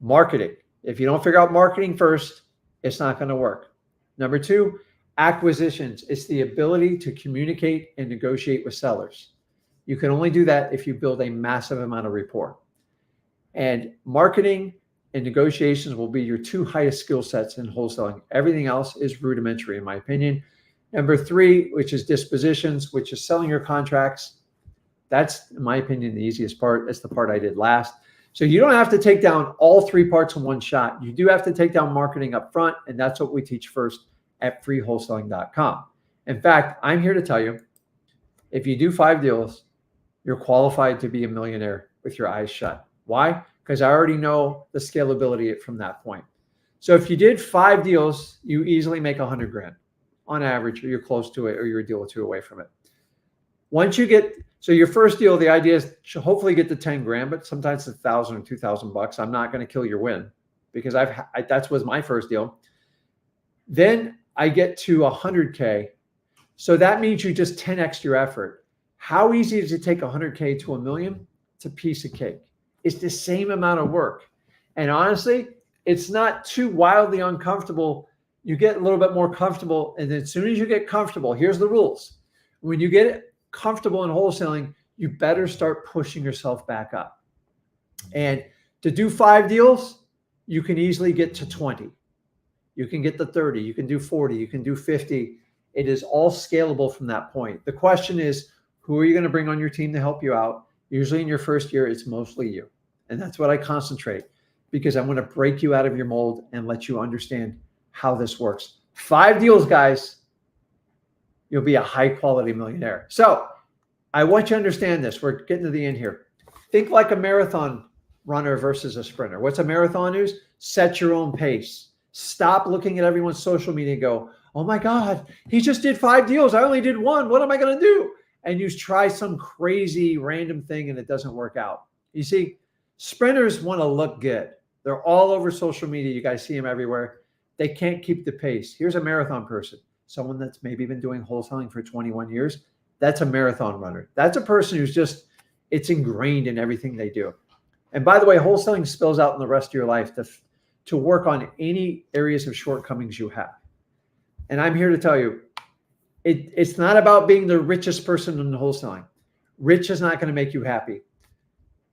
marketing. If you don't figure out marketing first, it's not going to work. Number 2, acquisitions. It's the ability to communicate and negotiate with sellers. You can only do that if you build a massive amount of rapport. And marketing and negotiations will be your 2 highest skill sets in wholesaling. Everything else is rudimentary, in my opinion. Number 3, which is dispositions, which is selling your contracts. That's, in my opinion, the easiest part. That's the part I did last. So you don't have to take down all 3 parts in one shot. You do have to take down marketing up front, and that's what we teach first at freewholesaling.com. In fact, I'm here to tell you, if you do 5 deals, you're qualified to be a millionaire with your eyes shut. Why? Because I already know the scalability from that point. So if you did 5 deals, you easily make 100 grand on average, or you're close to it, or you're a deal or 2 away from it. Once you get, so your first deal, the idea is to hopefully get to 10 grand, but sometimes it's $1,000 or $2,000. I'm not going to kill your win because that was my first deal. Then I get to 100K. So that means you just 10x your effort. How easy is it to take 100K to $1 million? It's a piece of cake. It's the same amount of work. And honestly, it's not too wildly uncomfortable. You get a little bit more comfortable. And then as soon as you get comfortable, here's the rules. When you get comfortable in wholesaling, you better start pushing yourself back up. And to do 5 deals, you can easily get to 20. You can get to 30. You can do 40. You can do 50. It is all scalable from that point. The question is, who are you going to bring on your team to help you out? Usually in your first year, it's mostly you. And that's what I concentrate, because I want to break you out of your mold and let you understand how this works. 5 deals, guys, you'll be a high quality millionaire. So I want you to understand this. We're getting to the end here. Think like a marathon runner versus a sprinter. What's a marathon is? Set your own pace. Stop looking at everyone's social media and go, oh my God, he just did 5 deals. I only did 1. What am I going to do? And you try some crazy random thing and it doesn't work out. You see, sprinters want to look good. They're all over social media. You guys see them everywhere. They can't keep the pace. Here's a marathon person, someone that's maybe been doing wholesaling for 21 years. That's a marathon runner. That's a person who's just, it's ingrained in everything they do. And by the way, wholesaling spills out in the rest of your life to work on any areas of shortcomings you have. And I'm here to tell you, it's not about being the richest person in wholesaling. Rich is not going to make you happy.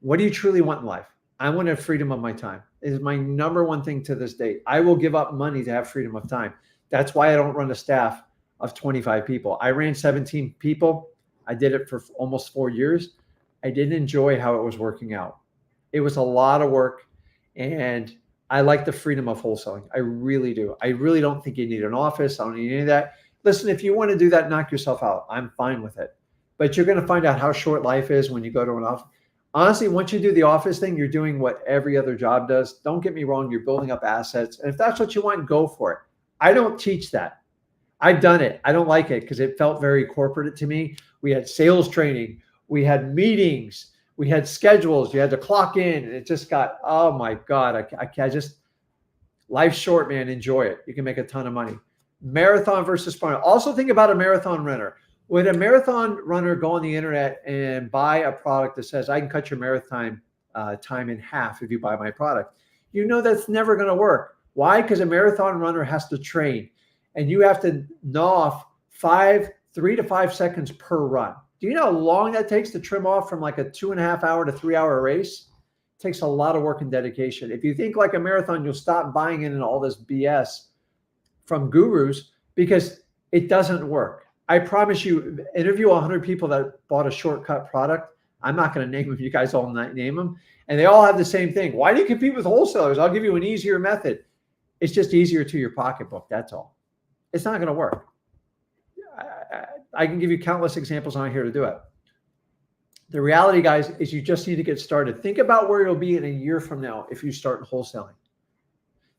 What do you truly want in life? I want to have freedom of my time. It is my number one thing to this day. I will give up money to have freedom of time. That's why I don't run a staff of 25 people. I ran 17 people. I did it for almost 4 years. I didn't enjoy how it was working out. It was a lot of work, and I like the freedom of wholesaling. I really do. I really don't think you need an office. I don't need any of that. Listen, if you want to do that, knock yourself out. I'm fine with it. But you're going to find out how short life is when you go to an office. Honestly, once you do the office thing, you're doing what every other job does. Don't get me wrong. You're building up assets. And if that's what you want, go for it. I don't teach that. I've done it. I don't like it because it felt very corporate to me. We had sales training. We had meetings. We had schedules. You had to clock in. And it just got, oh my God. I just, life's short, man. Enjoy it. You can make a ton of money. Marathon versus sprinter. Also think about a marathon runner. Would a marathon runner go on the internet and buy a product that says, I can cut your marathon time in half if you buy my product? You know that's never going to work. Why? Because a marathon runner has to train, and you have to gnaw off 3 to 5 seconds per run. Do you know how long that takes to trim off from like a 2.5 hour to 3 hour race? It takes a lot of work and dedication. If you think like a marathon, you'll stop buying in all this BS from gurus because it doesn't work. I promise you, interview 100 people that bought a shortcut product. I'm not going to name them. You guys all name them. And they all have the same thing. Why do you compete with wholesalers? I'll give you an easier method. It's just easier to your pocketbook. That's all. It's not going to work. I can give you countless examples on here to do it. The reality, guys, is you just need to get started. Think about where you'll be in a year from now if you start wholesaling.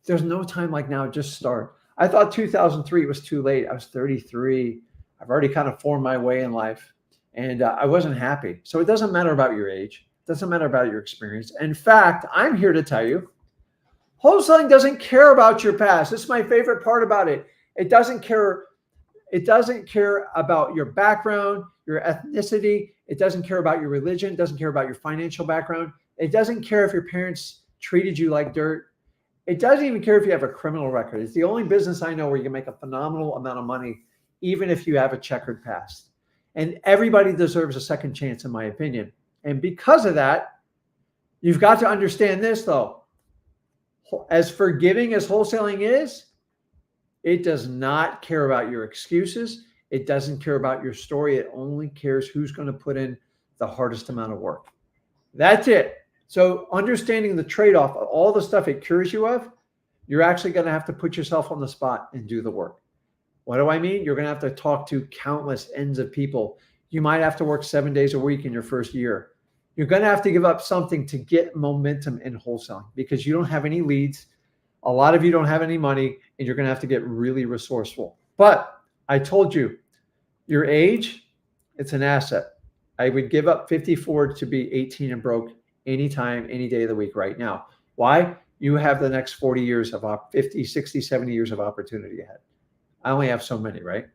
There's no time like now. Just start. I thought 2003 was too late. I was 33. I've already kind of formed my way in life, and I wasn't happy. So it doesn't matter about your age. It doesn't matter about your experience. In fact, I'm here to tell you, wholesaling doesn't care about your past. This is my favorite part about it. It doesn't care. It doesn't care about your background, your ethnicity. It doesn't care about your religion. It doesn't care about your financial background. It doesn't care if your parents treated you like dirt. It doesn't even care if you have a criminal record. It's the only business I know where you can make a phenomenal amount of money, even if you have a checkered past. And everybody deserves a second chance, in my opinion. And because of that, you've got to understand this, though. As forgiving as wholesaling is, it does not care about your excuses. It doesn't care about your story. It only cares who's going to put in the hardest amount of work. That's it. So understanding the trade-off of all the stuff it cures you of, you're actually going to have to put yourself on the spot and do the work. What do I mean? You're going to have to talk to countless ends of people. You might have to work 7 days a week in your first year. You're going to have to give up something to get momentum in wholesaling because you don't have any leads. A lot of you don't have any money, and you're going to have to get really resourceful. But I told you, your age, it's an asset. I would give up 54 to be 18 and broke anytime, any day of the week right now. Why? You have the next 40 years of 50, 60, 70 years of opportunity ahead. I only have so many, right?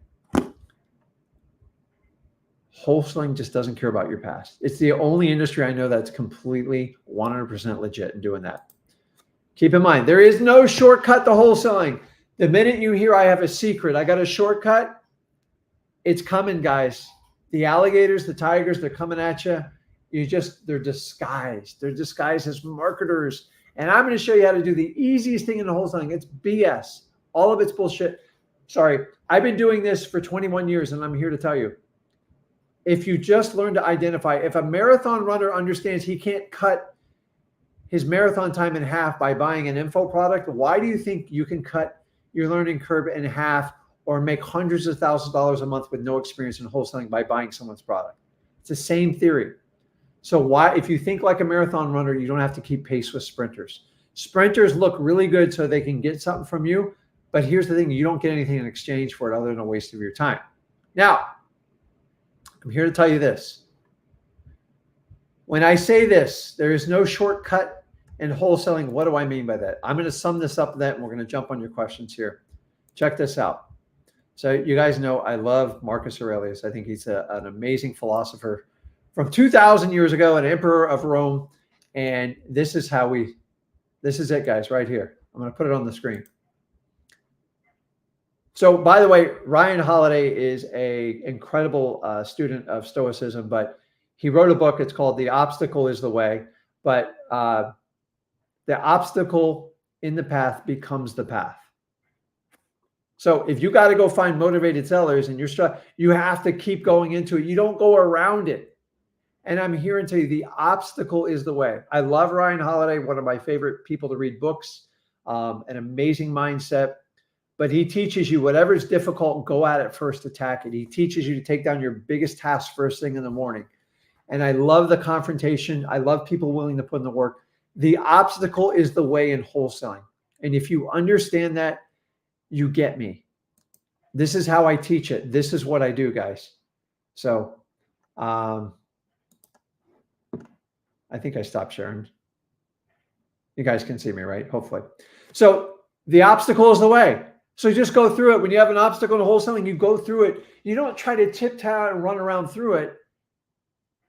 Wholesaling just doesn't care about your past. It's the only industry I know that's completely 100% legit in doing that. Keep in mind, there is no shortcut to wholesaling. The minute you hear I have a secret, I got a shortcut, it's coming, guys. The alligators, the tigers, they're coming at you. They're disguised. They're disguised as marketers. And I'm going to show you how to do the easiest thing in the wholesaling. It's BS. All of it's bullshit. Sorry. I've been doing this for 21 years, and I'm here to tell you. If you just learn to identify, if a marathon runner understands he can't cut his marathon time in half by buying an info product, why do you think you can cut your learning curve in half or make hundreds of thousands of dollars a month with no experience in wholesaling by buying someone's product? It's the same theory. So why, if you think like a marathon runner, you don't have to keep pace with sprinters. Sprinters look really good so they can get something from you. But here's the thing, you don't get anything in exchange for it other than a waste of your time. Now, I'm here to tell you this. When I say this, there is no shortcut in wholesaling. What do I mean by that? I'm going to sum this up and we're going to jump on your questions here. Check this out. So you guys know I love Marcus Aurelius. I think he's an amazing philosopher from 2,000 years ago, an emperor of Rome. And this is it, guys, right here. I'm going to put it on the screen. So, by the way, Ryan Holiday is an incredible student of Stoicism, but he wrote a book. It's called The Obstacle is the Way. But the obstacle in the path becomes the path. So if you got to go find motivated sellers and you have to keep going into it. You don't go around it. And I'm here to tell you the obstacle is the way. I love Ryan Holiday, one of my favorite people to read books, an amazing mindset. But he teaches you whatever's difficult, go at it first, attack it. He teaches you to take down your biggest task first thing in the morning. And I love the confrontation. I love people willing to put in the work. The obstacle is the way in wholesaling. And if you understand that, you get me. This is how I teach it. This is what I do, guys. So I think I stopped sharing. You guys can see me, right? Hopefully. So the obstacle is the way. So just go through it. When you have an obstacle in wholesaling, you go through it. You don't try to tiptoe and run around through it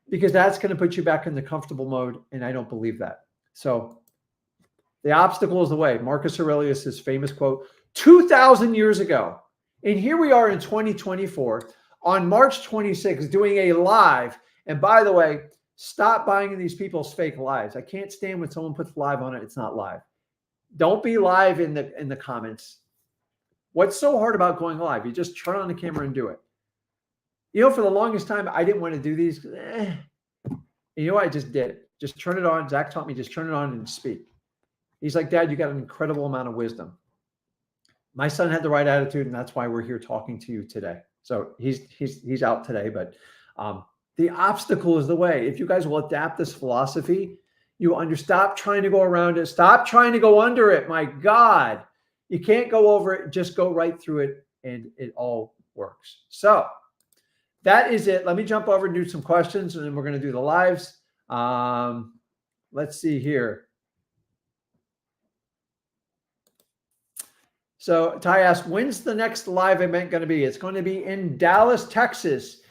because that's going to put you back in the comfortable mode. And I don't believe that. So the obstacle is the way. Marcus Aurelius' famous quote 2,000 years ago. And here we are in 2024 on March 26th doing a live. And by the way, stop buying these people's fake lives. I can't stand when someone puts live on it. It's not live. Don't be live in the comments. What's so hard about going live? You just turn on the camera and do it. You know, for the longest time, I didn't want to do these. You know what? I just did it. Just turn it on. Zach taught me just turn it on and speak. He's like, Dad, you got an incredible amount of wisdom. My son had the right attitude, and that's why we're here talking to you today. So he's out today, but the obstacle is the way. If you guys will adapt this philosophy, stop trying to go around it. Stop trying to go under it. My God. You can't go over it, just go right through it, and it all works. So that is it. Let me jump over and do some questions, and then we're going to do the lives. Let's see here. So Ty asked, when's the next live event going to be? It's going to be in Dallas, Texas,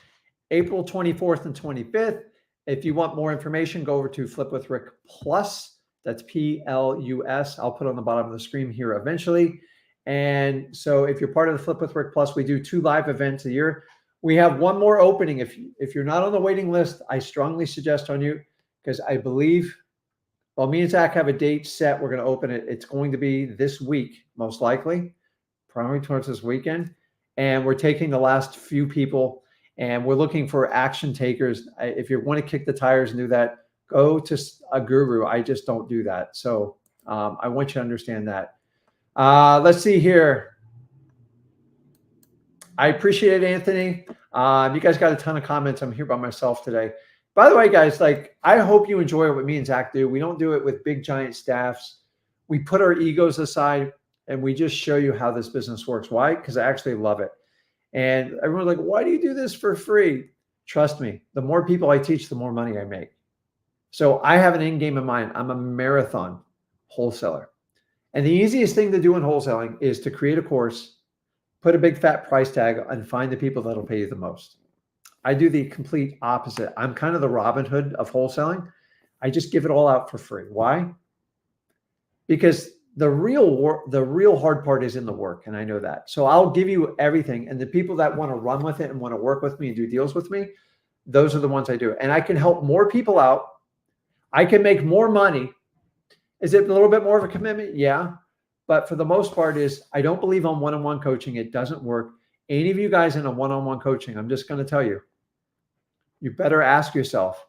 April 24th and 25th. If you want more information, go over to Flip with Rick Plus. That's PLUS. I'll put it on the bottom of the screen here eventually. And so if you're part of the Flip with Rick Plus, we do 2 live events a year. We have one more opening. If you're not on the waiting list, I strongly suggest on you, because I believe, well, me and Zach have a date set. We're going to open it. It's going to be this week, most likely, probably towards this weekend. And we're taking the last few people, and we're looking for action takers. If you want to kick the tires and do that, go to a guru. I just don't do that. So I want you to understand that. Let's see here. I appreciate it, Anthony. You guys got a ton of comments. I'm here by myself today. By the way, guys, like, I hope you enjoy what me and Zach do. We don't do it with big, giant staffs. We put our egos aside and we just show you how this business works. Why? Because I actually love it. And everyone's like, why do you do this for free? Trust me, the more people I teach, the more money I make. So I have an end game in mind. I'm a marathon wholesaler. And the easiest thing to do in wholesaling is to create a course, put a big fat price tag, and find the people that'll pay you the most. I do the complete opposite. I'm kind of the Robin Hood of wholesaling. I just give it all out for free. Why? Because the real hard part is in the work, and I know that. So I'll give you everything, and the people that want to run with it and want to work with me and do deals with me, those are the ones I do. And I can help more people out. I can make more money. Is it a little bit more of a commitment? Yeah. But for the most part is, I don't believe on one-on-one coaching. It doesn't work. Any of you guys in a one-on-one coaching, I'm just going to tell you, you better ask yourself,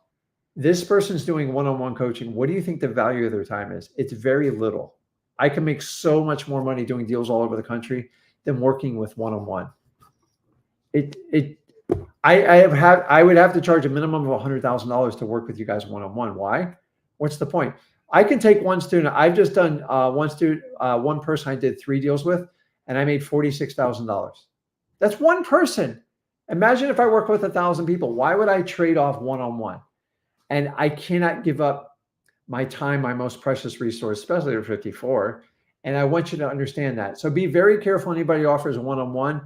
this person's doing one-on-one coaching. What do you think the value of their time is? It's very little. I can make so much more money doing deals all over the country than working with one-on-one. I would have to charge a minimum of $100,000 to work with you guys one-on-one. Why? What's the point? I can take one student. I've just done one person I did 3 deals with, and I made $46,000. That's one person. Imagine if I work with 1,000 people. Why would I trade off one-on-one? And I cannot give up my time, my most precious resource, especially at 54. And I want you to understand that. So be very careful. Anybody offers a one-on-one.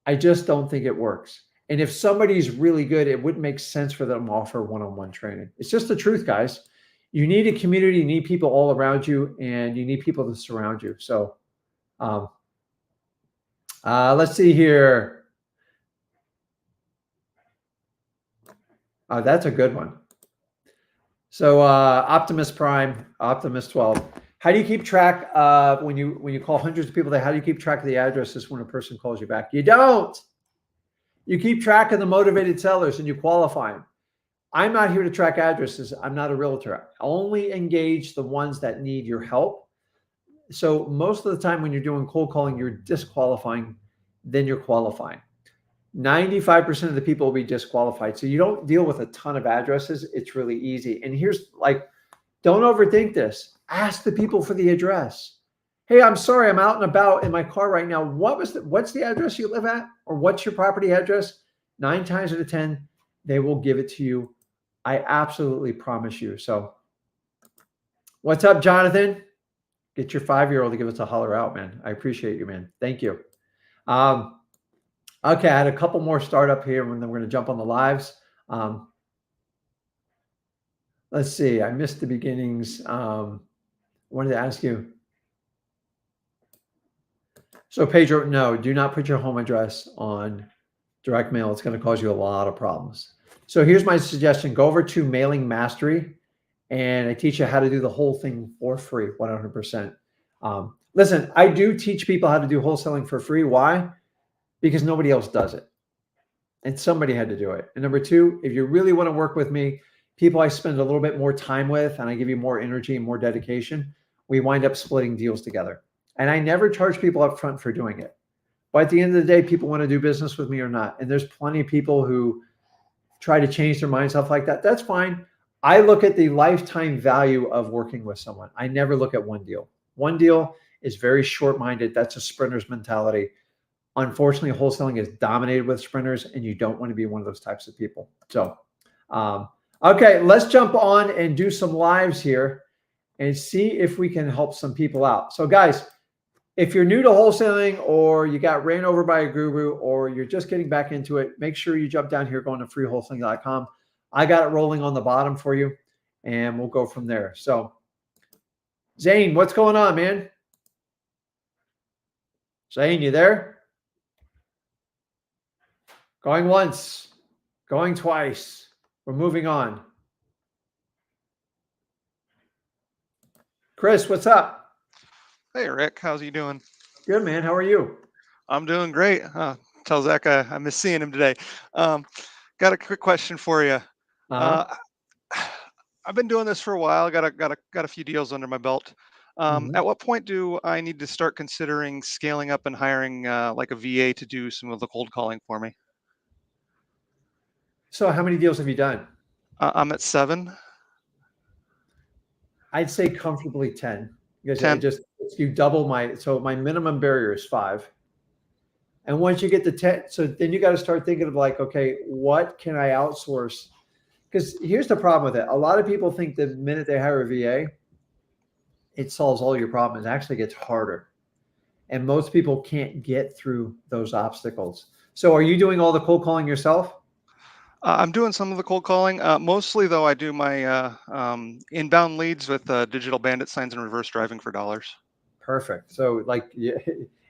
I just don't think it works. And if somebody's really good, it wouldn't make sense for them to offer one-on-one training. It's just the truth, guys. You need a community, you need people all around you, and you need people to surround you. So let's see here. That's a good one. So Optimus Prime, Optimus 12. How do you keep track when you call hundreds of people? How do you keep track of the addresses when a person calls you back? You don't. You keep track of the motivated sellers and you qualify them. I'm not here to track addresses. I'm not a realtor. I only engage the ones that need your help. So most of the time when you're doing cold calling, you're disqualifying, then you're qualifying. 95% of the people will be disqualified. So you don't deal with a ton of addresses. It's really easy. And here's like, don't overthink this. Ask the people for the address. Hey, I'm sorry, I'm out and about in my car right now. What's the address you live at? Or what's your property address? 9 times out of 10, they will give it to you. I absolutely promise you. So what's up, Jonathan? Get your 5-year-old to give us a holler out, man. I appreciate you, man. Thank you. Okay, I had a couple more start up here, and then we're going to jump on the lives. Let's see. I missed the beginnings. Wanted to ask you. So Pedro, no, do not put your home address on direct mail. It's going to cause you a lot of problems. So here's my suggestion. Go over to Mailing Mastery, and I teach you how to do the whole thing for free, 100%. Listen, I do teach people how to do wholesaling for free. Why? Because nobody else does it. And somebody had to do it. And number 2, if you really want to work with me, people I spend a little bit more time with, and I give you more energy and more dedication, we wind up splitting deals together. And I never charge people up front for doing it. But at the end of the day, people want to do business with me or not. And there's plenty of people who try to change their mind, stuff like that. That's fine. I look at the lifetime value of working with someone. I never look at one deal. One deal is very short-minded. That's a sprinter's mentality. Unfortunately, wholesaling is dominated with sprinters, and you don't want to be one of those types of people. So, okay, let's jump on and do some lives here and see if we can help some people out. So guys, If you're new to wholesaling or you got ran over by a guru or you're just getting back into it, make sure you jump down here, going to freewholesaling.com. I got it rolling on the bottom for you, and we'll go from there. So, Zane, what's going on, man? Zane, you there? Going once, going twice. We're moving on. Chris, what's up? Hey, Rick, how's you doing? Good, man. How are you? I'm doing great. Tell Zach I miss seeing him today. Got a quick question for you. Uh-huh. Uh, I've been doing this for a while. Got a few deals under my belt. Mhm. At what point do I need to start considering scaling up and hiring like a VA to do some of the cold calling for me? So how many deals have you done? I'm at 7, I'd say comfortably 10, because it 10. just, you double my minimum barrier is 5. And once you get to 10, so then you got to start thinking of like, okay, what can I outsource? Because here's the problem with it. A lot of people think the minute they hire a VA, it solves all your problems. It actually gets harder. And most people can't get through those obstacles. So are you doing all the cold calling yourself? I'm doing some of the cold calling. Mostly, though, I do my inbound leads with digital bandit signs and reverse driving for dollars. Perfect. So like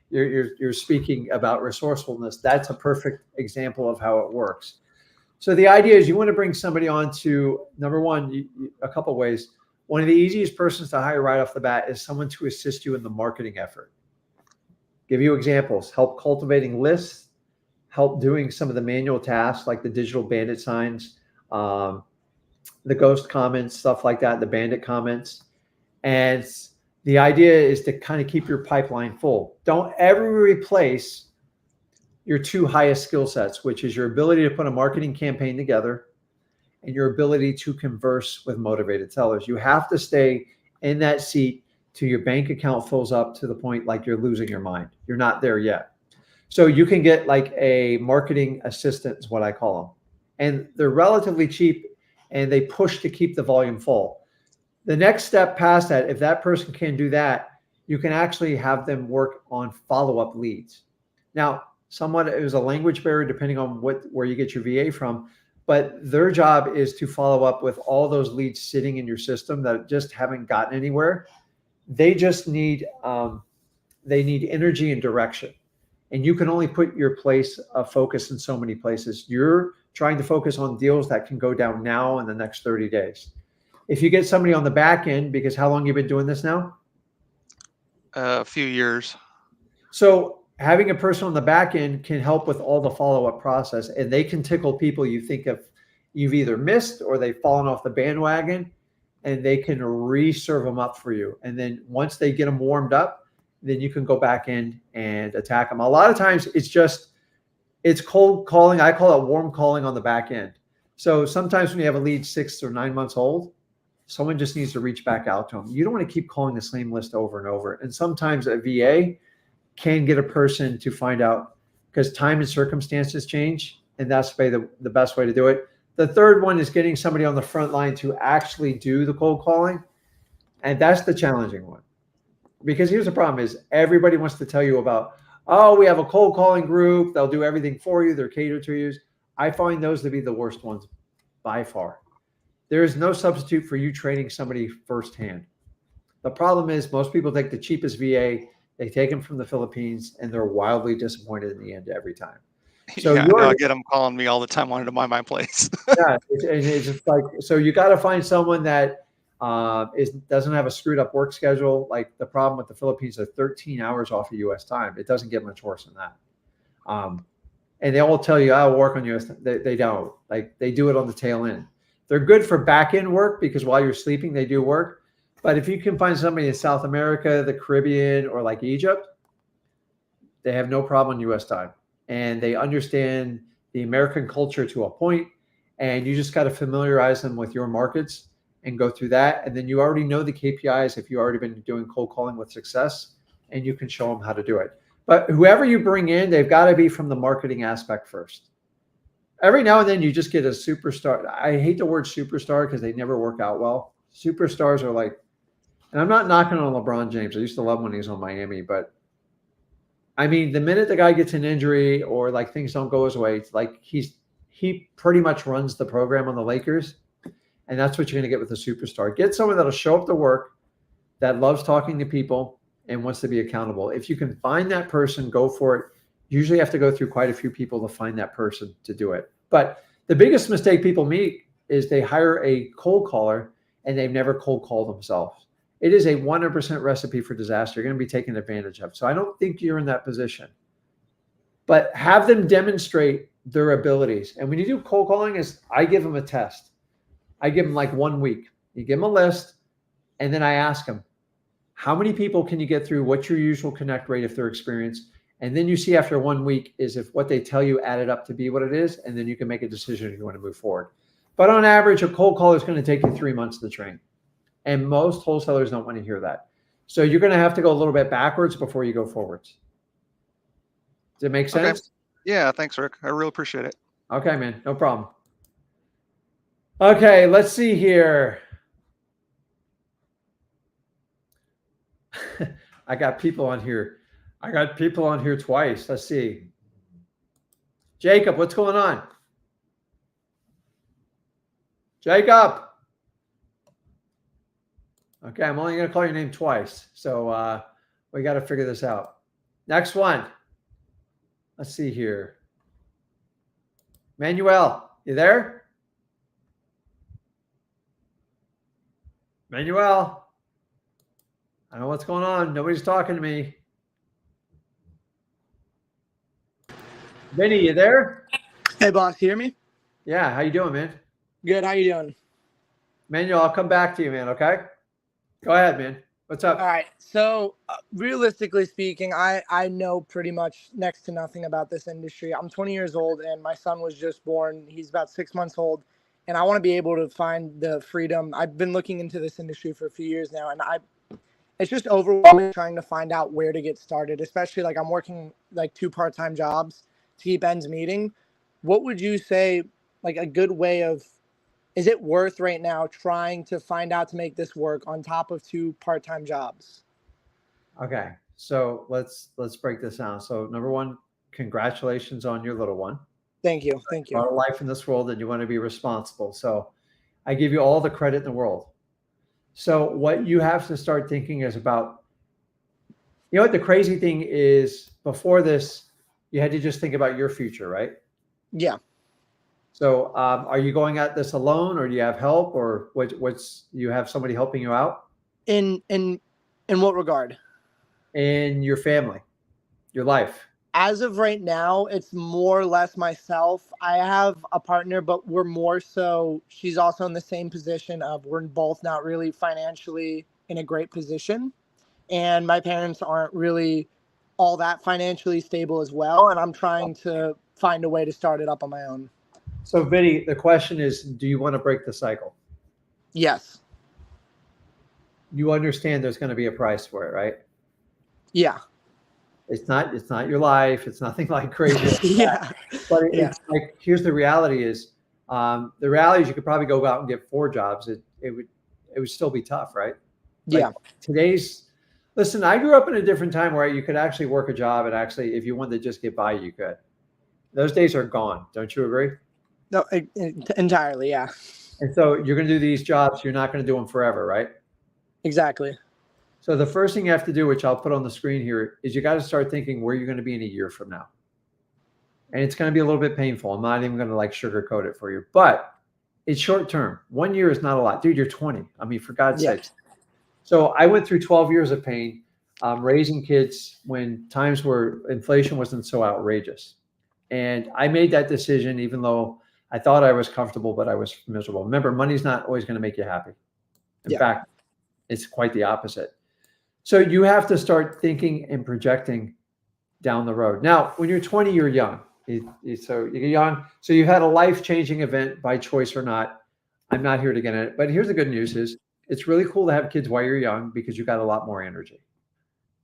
you're speaking about resourcefulness. That's a perfect example of how it works. So the idea is you want to bring somebody on to, number one, a couple of ways. One of the easiest persons to hire right off the bat is someone to assist you in the marketing effort. Give you examples, help cultivating lists, help doing some of the manual tasks like the digital bandit signs, um, the ghost comments, stuff like that, the bandit comments. And the idea is to kind of keep your pipeline full. Don't ever replace your 2 highest skill sets, which is your ability to put a marketing campaign together and your ability to converse with motivated sellers. You have to stay in that seat till your bank account fills up to the point like you're losing your mind. You're not there yet. So you can get like a marketing assistant is what I call them. And they're relatively cheap and they push to keep the volume full. The next step past that, if that person can do that, you can actually have them work on follow-up leads. Now, somewhat it was a language barrier depending on where you get your VA from, but their job is to follow up with all those leads sitting in your system that just haven't gotten anywhere. They just need they need energy and direction, and you can only put your place of focus in so many places. You're trying to focus on deals that can go down now in the next 30 days. If you get somebody on the back end, because how long you been doing this now? A few years. So having a person on the back end can help with all the follow-up process, and they can tickle people you think of you've either missed or they've fallen off the bandwagon, and they can re-serve them up for you. And then once they get them warmed up, then you can go back in and attack them. A lot of times it's cold calling. I call it warm calling on the back end. So sometimes when you have a lead 6 or 9 months old, someone just needs to reach back out to them. You don't want to keep calling the same list over and over. And sometimes a VA can get a person to find out, because time and circumstances change, and that's the best way to do it. The third one is getting somebody on the front line to actually do the cold calling, and that's the challenging one. Because here's the problem is everybody wants to tell you about, oh, we have a cold calling group, they'll do everything for you, they're catered to you. I find those to be the worst ones by far. There is no substitute for you training somebody firsthand. The problem is most people take the cheapest VA, they take them from the Philippines, and they're wildly disappointed in the end every time. So Yeah, no, you're, I get them calling me all the time wanting to buy my place. yeah, it's just like, so you got to find someone that doesn't have a screwed up work schedule. Like the problem with the Philippines are 13 hours off of US time. It doesn't get much worse than that. And they all tell you, I'll work on US. They don't. Like they do it on the tail end. They're good for back end work because while you're sleeping, they do work. But if you can find somebody in South America, the Caribbean, or like Egypt, they have no problem in US time. And they understand the American culture to a point, and you just got to familiarize them with your markets and go through that. And then you already know the KPIs if you've already been doing cold calling with success, and you can show them how to do it. But whoever you bring in, they've got to be from the marketing aspect first. Every now and then you just get a superstar. I hate the word superstar because they never work out well. Superstars are like, and I'm not knocking on LeBron James. I used to love when he was on Miami, but I mean, the minute the guy gets an injury or like things don't go his way, it's like he pretty much runs the program on the Lakers, and that's what you're going to get with a superstar. Get someone that'll show up to work, that loves talking to people, and wants to be accountable. If you can find that person, go for it. Usually have to go through quite a few people to find that person to do it. But the biggest mistake people make is they hire a cold caller and they've never cold called themselves. It is a 100% recipe for disaster. You're going to be taken advantage of. So I don't think you're in that position. But have them demonstrate their abilities. And when you do cold calling, is I give them a test. I give them like 1 week. You give them a list, and then I ask them, how many people can you get through? What's your usual connect rate if they're experienced? And then you see after 1 week is if what they tell you added up to be what it is, and then you can make a decision if you want to move forward. But on average, a cold call is going to take you 3 months to train. And most wholesalers don't want to hear that. So you're going to have to go a little bit backwards before you go forwards. Does it make sense? Okay. Yeah, thanks, Rick. I really appreciate it. Okay, man. No problem. Okay, let's see here. I got people on here. I got people on here twice. Let's see. Jacob, what's going on? Jacob. Okay, I'm only going to call your name twice. So we got to figure this out. Next one. Let's see here. Manuel, you there? Manuel. I don't know what's going on. Nobody's talking to me. Vinny, you there? Hey, boss, you hear me? Yeah, how you doing, man? Good. How you doing? Manuel, I'll come back to you, man, okay? Go ahead, man. What's up? All right. So realistically speaking, I know pretty much next to nothing about this industry. I'm 20 years old and my son was just born. He's about 6 months old. And I want to be able to find the freedom. I've been looking into this industry for a few years now, and it's just overwhelming trying to find out where to get started, especially like I'm working like 2 part-time jobs to keep ends meeting. What would you say like a good way of, is it worth right now trying to find out to make this work on top of 2 part-time jobs? Okay, so let's break this down. So number one, congratulations on your little one. Thank you. Thank you. Our life in this world, and you want to be responsible. So I give you all the credit in the world. So what you have to start thinking is about, you know what the crazy thing is, before this, you had to just think about your future, right? Yeah. So are you going at this alone, or do you have help, or what's you have somebody helping you out? In what regard? In your family, your life. As of right now, it's more or less myself. I have a partner, but we're more so, she's also in the same position of we're both not really financially in a great position. And my parents aren't really all that financially stable as well. And I'm trying to find a way to start it up on my own. So Vinny, the question is, do you want to break the cycle? Yes. You understand there's going to be a price for it, right? Yeah. It's not your life. It's nothing like crazy. Yeah. But Yeah. it's like, here's the reality is, the reality is you could probably go out and get 4 jobs. It would still be tough, right? Like Yeah. Listen, I grew up in a different time where you could actually work a job, and actually, if you wanted to just get by, you could. Those days are gone. Don't you agree? No, entirely. Yeah. And so you're going to do these jobs. You're not going to do them forever, right? Exactly. So the first thing you have to do, which I'll put on the screen here, is you got to start thinking where you're going to be in a year from now. And it's going to be a little bit painful. I'm not even going to like sugarcoat it for you, but it's short term. 1 year is not a lot. Dude, you're 20. I mean, for God's sake. So I went through 12 years of pain, raising kids when times where inflation wasn't so outrageous. And I made that decision, even though I thought I was comfortable, but I was miserable. Remember, money's not always going to make you happy. In fact, it's quite the opposite. So you have to start thinking and projecting down the road. Now, when you're 20, you're young. So you're young. So you've had a life-changing event by choice or not. I'm not here to get in it. But here's the good news is it's really cool to have kids while you're young because you got a lot more energy.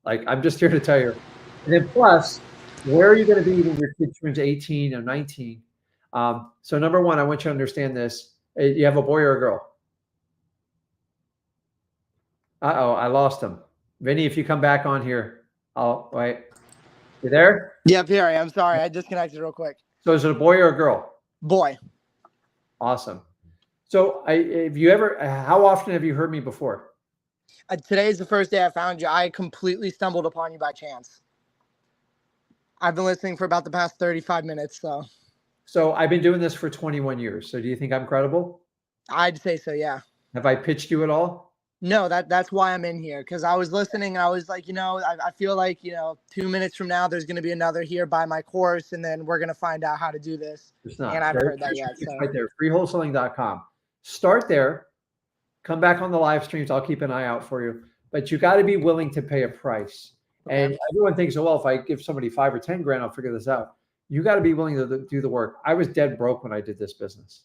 Like, I'm just here to tell you. And then plus, where are you going to be when your kid turns 18 or 19? So number one, I want you to understand this. You have a boy or a girl? Uh-oh, I lost him. Vinny, if you come back on here, I'll wait. You there? Yep, here I am. Sorry, I disconnected real quick. So is it a boy or a girl? Boy. Awesome. So how often have you heard me before? Today is the first day I found you. I completely stumbled upon you by chance. I've been listening for about the past 35 minutes, so. So I've been doing this for 21 years. So do you think I'm credible? I'd say so, yeah. Have I pitched you at all? No, that's why I'm in here, because I was listening and I was like, I feel like, 2 minutes from now there's going to be another here by my course, and then we're going to find out how to do this. It's not. And I haven't heard that yet. So. Right there, freewholesaling.com. Start there. Come back on the live streams. I'll keep an eye out for you. But you got to be willing to pay a price. Okay. And everyone thinks, oh, well, if I give somebody 5 or 10 grand, I'll figure this out. You got to be willing to do the work. I was dead broke when I did this business.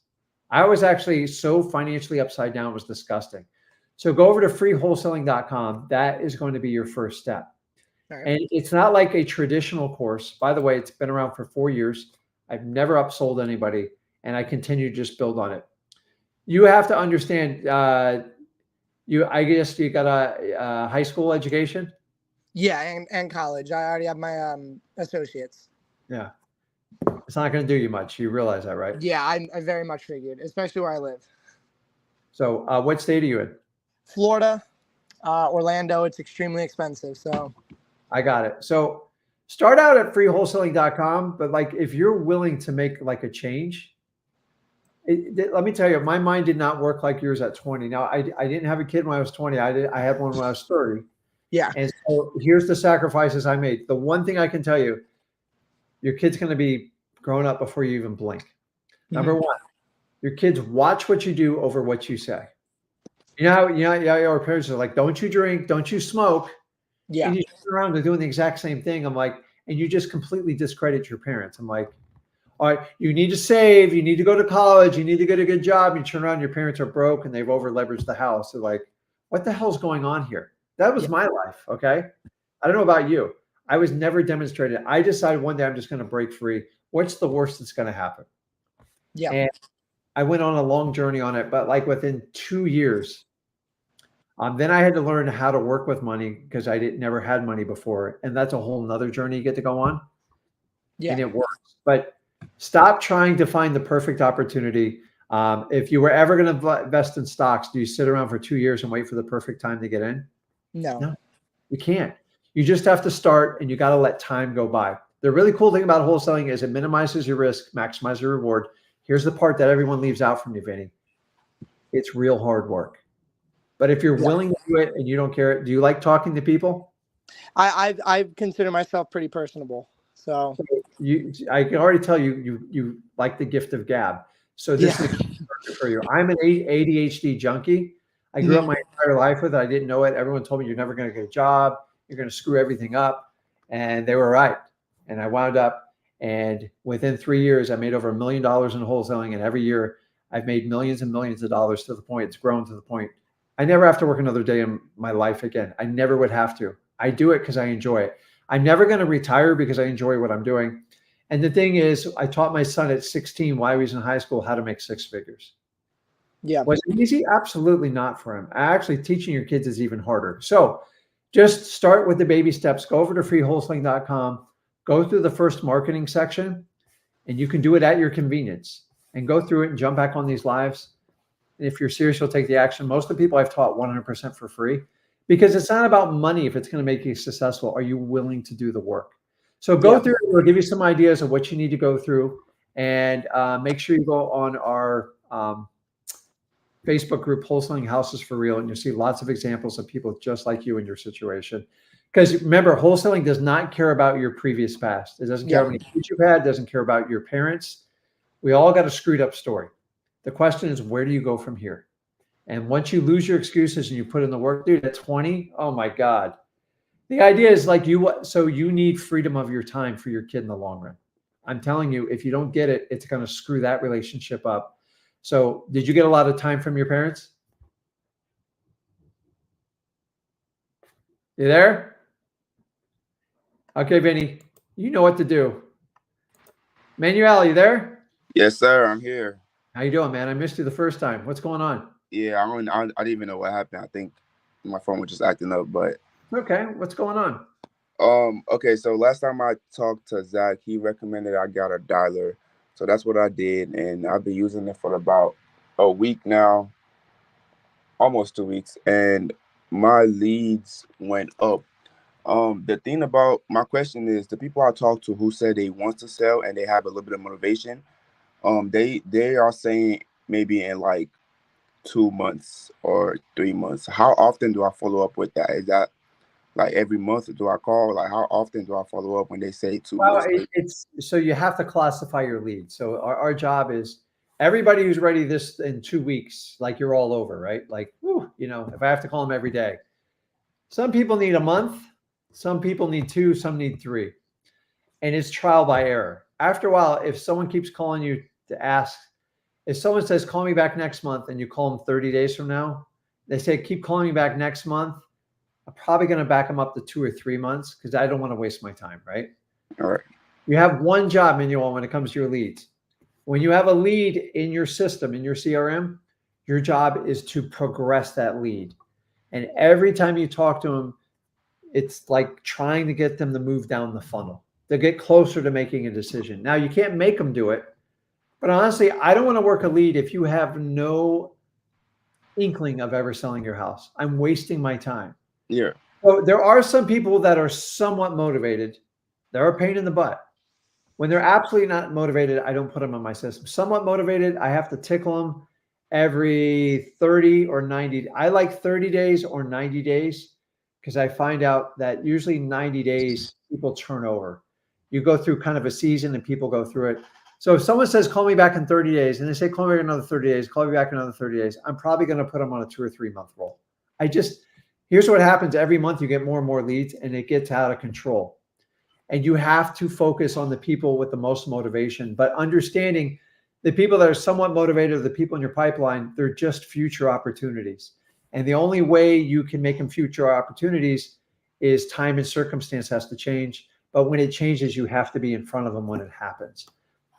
I was actually so financially upside down, it was disgusting. So go over to freewholesaling.com. That is going to be your first step. Right. And it's not like a traditional course. By the way, it's been around for 4 years. I've never upsold anybody, and I continue to just build on it. You have to understand, I guess you got a high school education? Yeah, and college. I already have my associates. Yeah. It's not going to do you much. You realize that, right? Yeah, I very much figured, especially where I live. So what state are you in? Florida, Orlando. It's extremely expensive. So I got it. So start out at freewholesaling.com. But like, if you're willing to make like a change, let me tell you, my mind did not work like yours at 20. Now, I didn't have a kid when I was 20. I had one when I was 30. Yeah. And so here's the sacrifices I made. The one thing I can tell you, your kid's going to be grown up before you even blink. Number one, your kids watch what you do over what you say. You know how our parents are like, don't you drink, don't you smoke. Yeah. And you turn around, they're doing the exact same thing. I'm like, and you just completely discredit your parents. I'm like, all right, you need to save, you need to go to college, you need to get a good job. You turn around, your parents are broke and they've over leveraged the house. They're like, what the hell's going on here? That was my life. Okay. I don't know about you. I was never demonstrated. I decided one day I'm just going to break free. What's the worst that's going to happen? Yeah. And I went on a long journey on it, but like within 2 years, then I had to learn how to work with money because I never had money before. And that's a whole nother journey you get to go on. Yeah. And it works. But stop trying to find the perfect opportunity. If you were ever going to invest in stocks, do you sit around for 2 years and wait for the perfect time to get in? No, you can't. You just have to start, and you got to let time go by. The really cool thing about wholesaling is it minimizes your risk, maximizes your reward. Here's the part that everyone leaves out from you, Vinny. It's real hard work. But if you're willing to do it and you don't care, do you like talking to people? I consider myself pretty personable. So I can already tell you like the gift of gab. So this is for you. I'm an ADHD junkie. I grew up my entire life with it. I didn't know it. Everyone told me you're never going to get a job. You're going to screw everything up. And they were right. And I wound up, and within 3 years, I made over $1 million in wholesaling. And every year I've made millions and millions of dollars to the point it's grown to the point I never have to work another day in my life again. I never would have to. I do it because I enjoy it. I'm never going to retire because I enjoy what I'm doing. And the thing is, I taught my son at 16 while he was in high school how to make 6 figures. Yeah. Was it easy? Absolutely not for him. Actually, teaching your kids is even harder. So just start with the baby steps. Go over to freewholesaling.com. Go through the first marketing section, and you can do it at your convenience. And go through it and jump back on these lives. And if you're serious, you'll take the action. Most of the people I've taught 100% for free, because it's not about money. If it's going to make you successful, are you willing to do the work? So go through it. We'll give you some ideas of what you need to go through, and make sure you go on our Facebook group, Wholesaling Houses for Real, and you'll see lots of examples of people just like you in your situation. Because remember, wholesaling does not care about your previous past. It doesn't care how many kids you've had. It doesn't care about your parents. We all got a screwed up story. The question is, where do you go from here? And once you lose your excuses and you put in the work, dude, at 20, oh my God. The idea is like so you need freedom of your time for your kid in the long run. I'm telling you, if you don't get it, it's going to screw that relationship up. So did you get a lot of time from your parents? You there? Okay, Vinny, you know what to do. Manuel, you there? Yes, sir. I'm here. How you doing, man? I missed you the first time. What's going on? Yeah, I didn't even know what happened. I think my phone was just acting up, but okay. What's going on? Okay, so last time I talked to Zach, he recommended I got a dialer. So that's what I did, and I've been using it for about a week now, almost 2 weeks, and my leads went up. The thing about my question is the people I talk to who say they want to sell and they have a little bit of motivation, they are saying maybe in like 2 months or 3 months. How often do I follow up with that? Is that like every month do I call? Like how often do I follow up when they say 2 months? Well, it's so you have to classify your leads. So our job is everybody who's ready this in 2 weeks, like you're all over, right? Like, whew, if I have to call them every day, some people need a month, some people need 2, some need 3. And it's trial by error. After a while, if someone keeps calling you to ask, if someone says, call me back next month, and you call them 30 days from now, they say, keep calling me back next month. I'm probably going to back them up to 2 or 3 months because I don't want to waste my time, right? All right. You have one job, Manuel, when it comes to your leads. When you have a lead in your system, in your CRM, your job is to progress that lead. And every time you talk to them, it's like trying to get them to move down the funnel. They'll get closer to making a decision. Now, you can't make them do it. But honestly, I don't want to work a lead if you have no inkling of ever selling your house. I'm wasting my time. Yeah. So there are some people that are somewhat motivated. They're a pain in the butt. When they're absolutely not motivated, I don't put them on my system. Somewhat motivated, I have to tickle them every 30 or 90. I like 30 days or 90 days because I find out that usually 90 days people turn over. You go through kind of a season and people go through it. So if someone says, call me back in 30 days, and they say, call me back in another 30 days, call me back in another 30 days, I'm probably going to put them on a 2 or 3 month roll. Here's what happens. Every month you get more and more leads and it gets out of control. And you have to focus on the people with the most motivation, but understanding the people that are somewhat motivated, the people in your pipeline, they're just future opportunities. And the only way you can make them future opportunities is time and circumstance has to change. But when it changes, you have to be in front of them when it happens.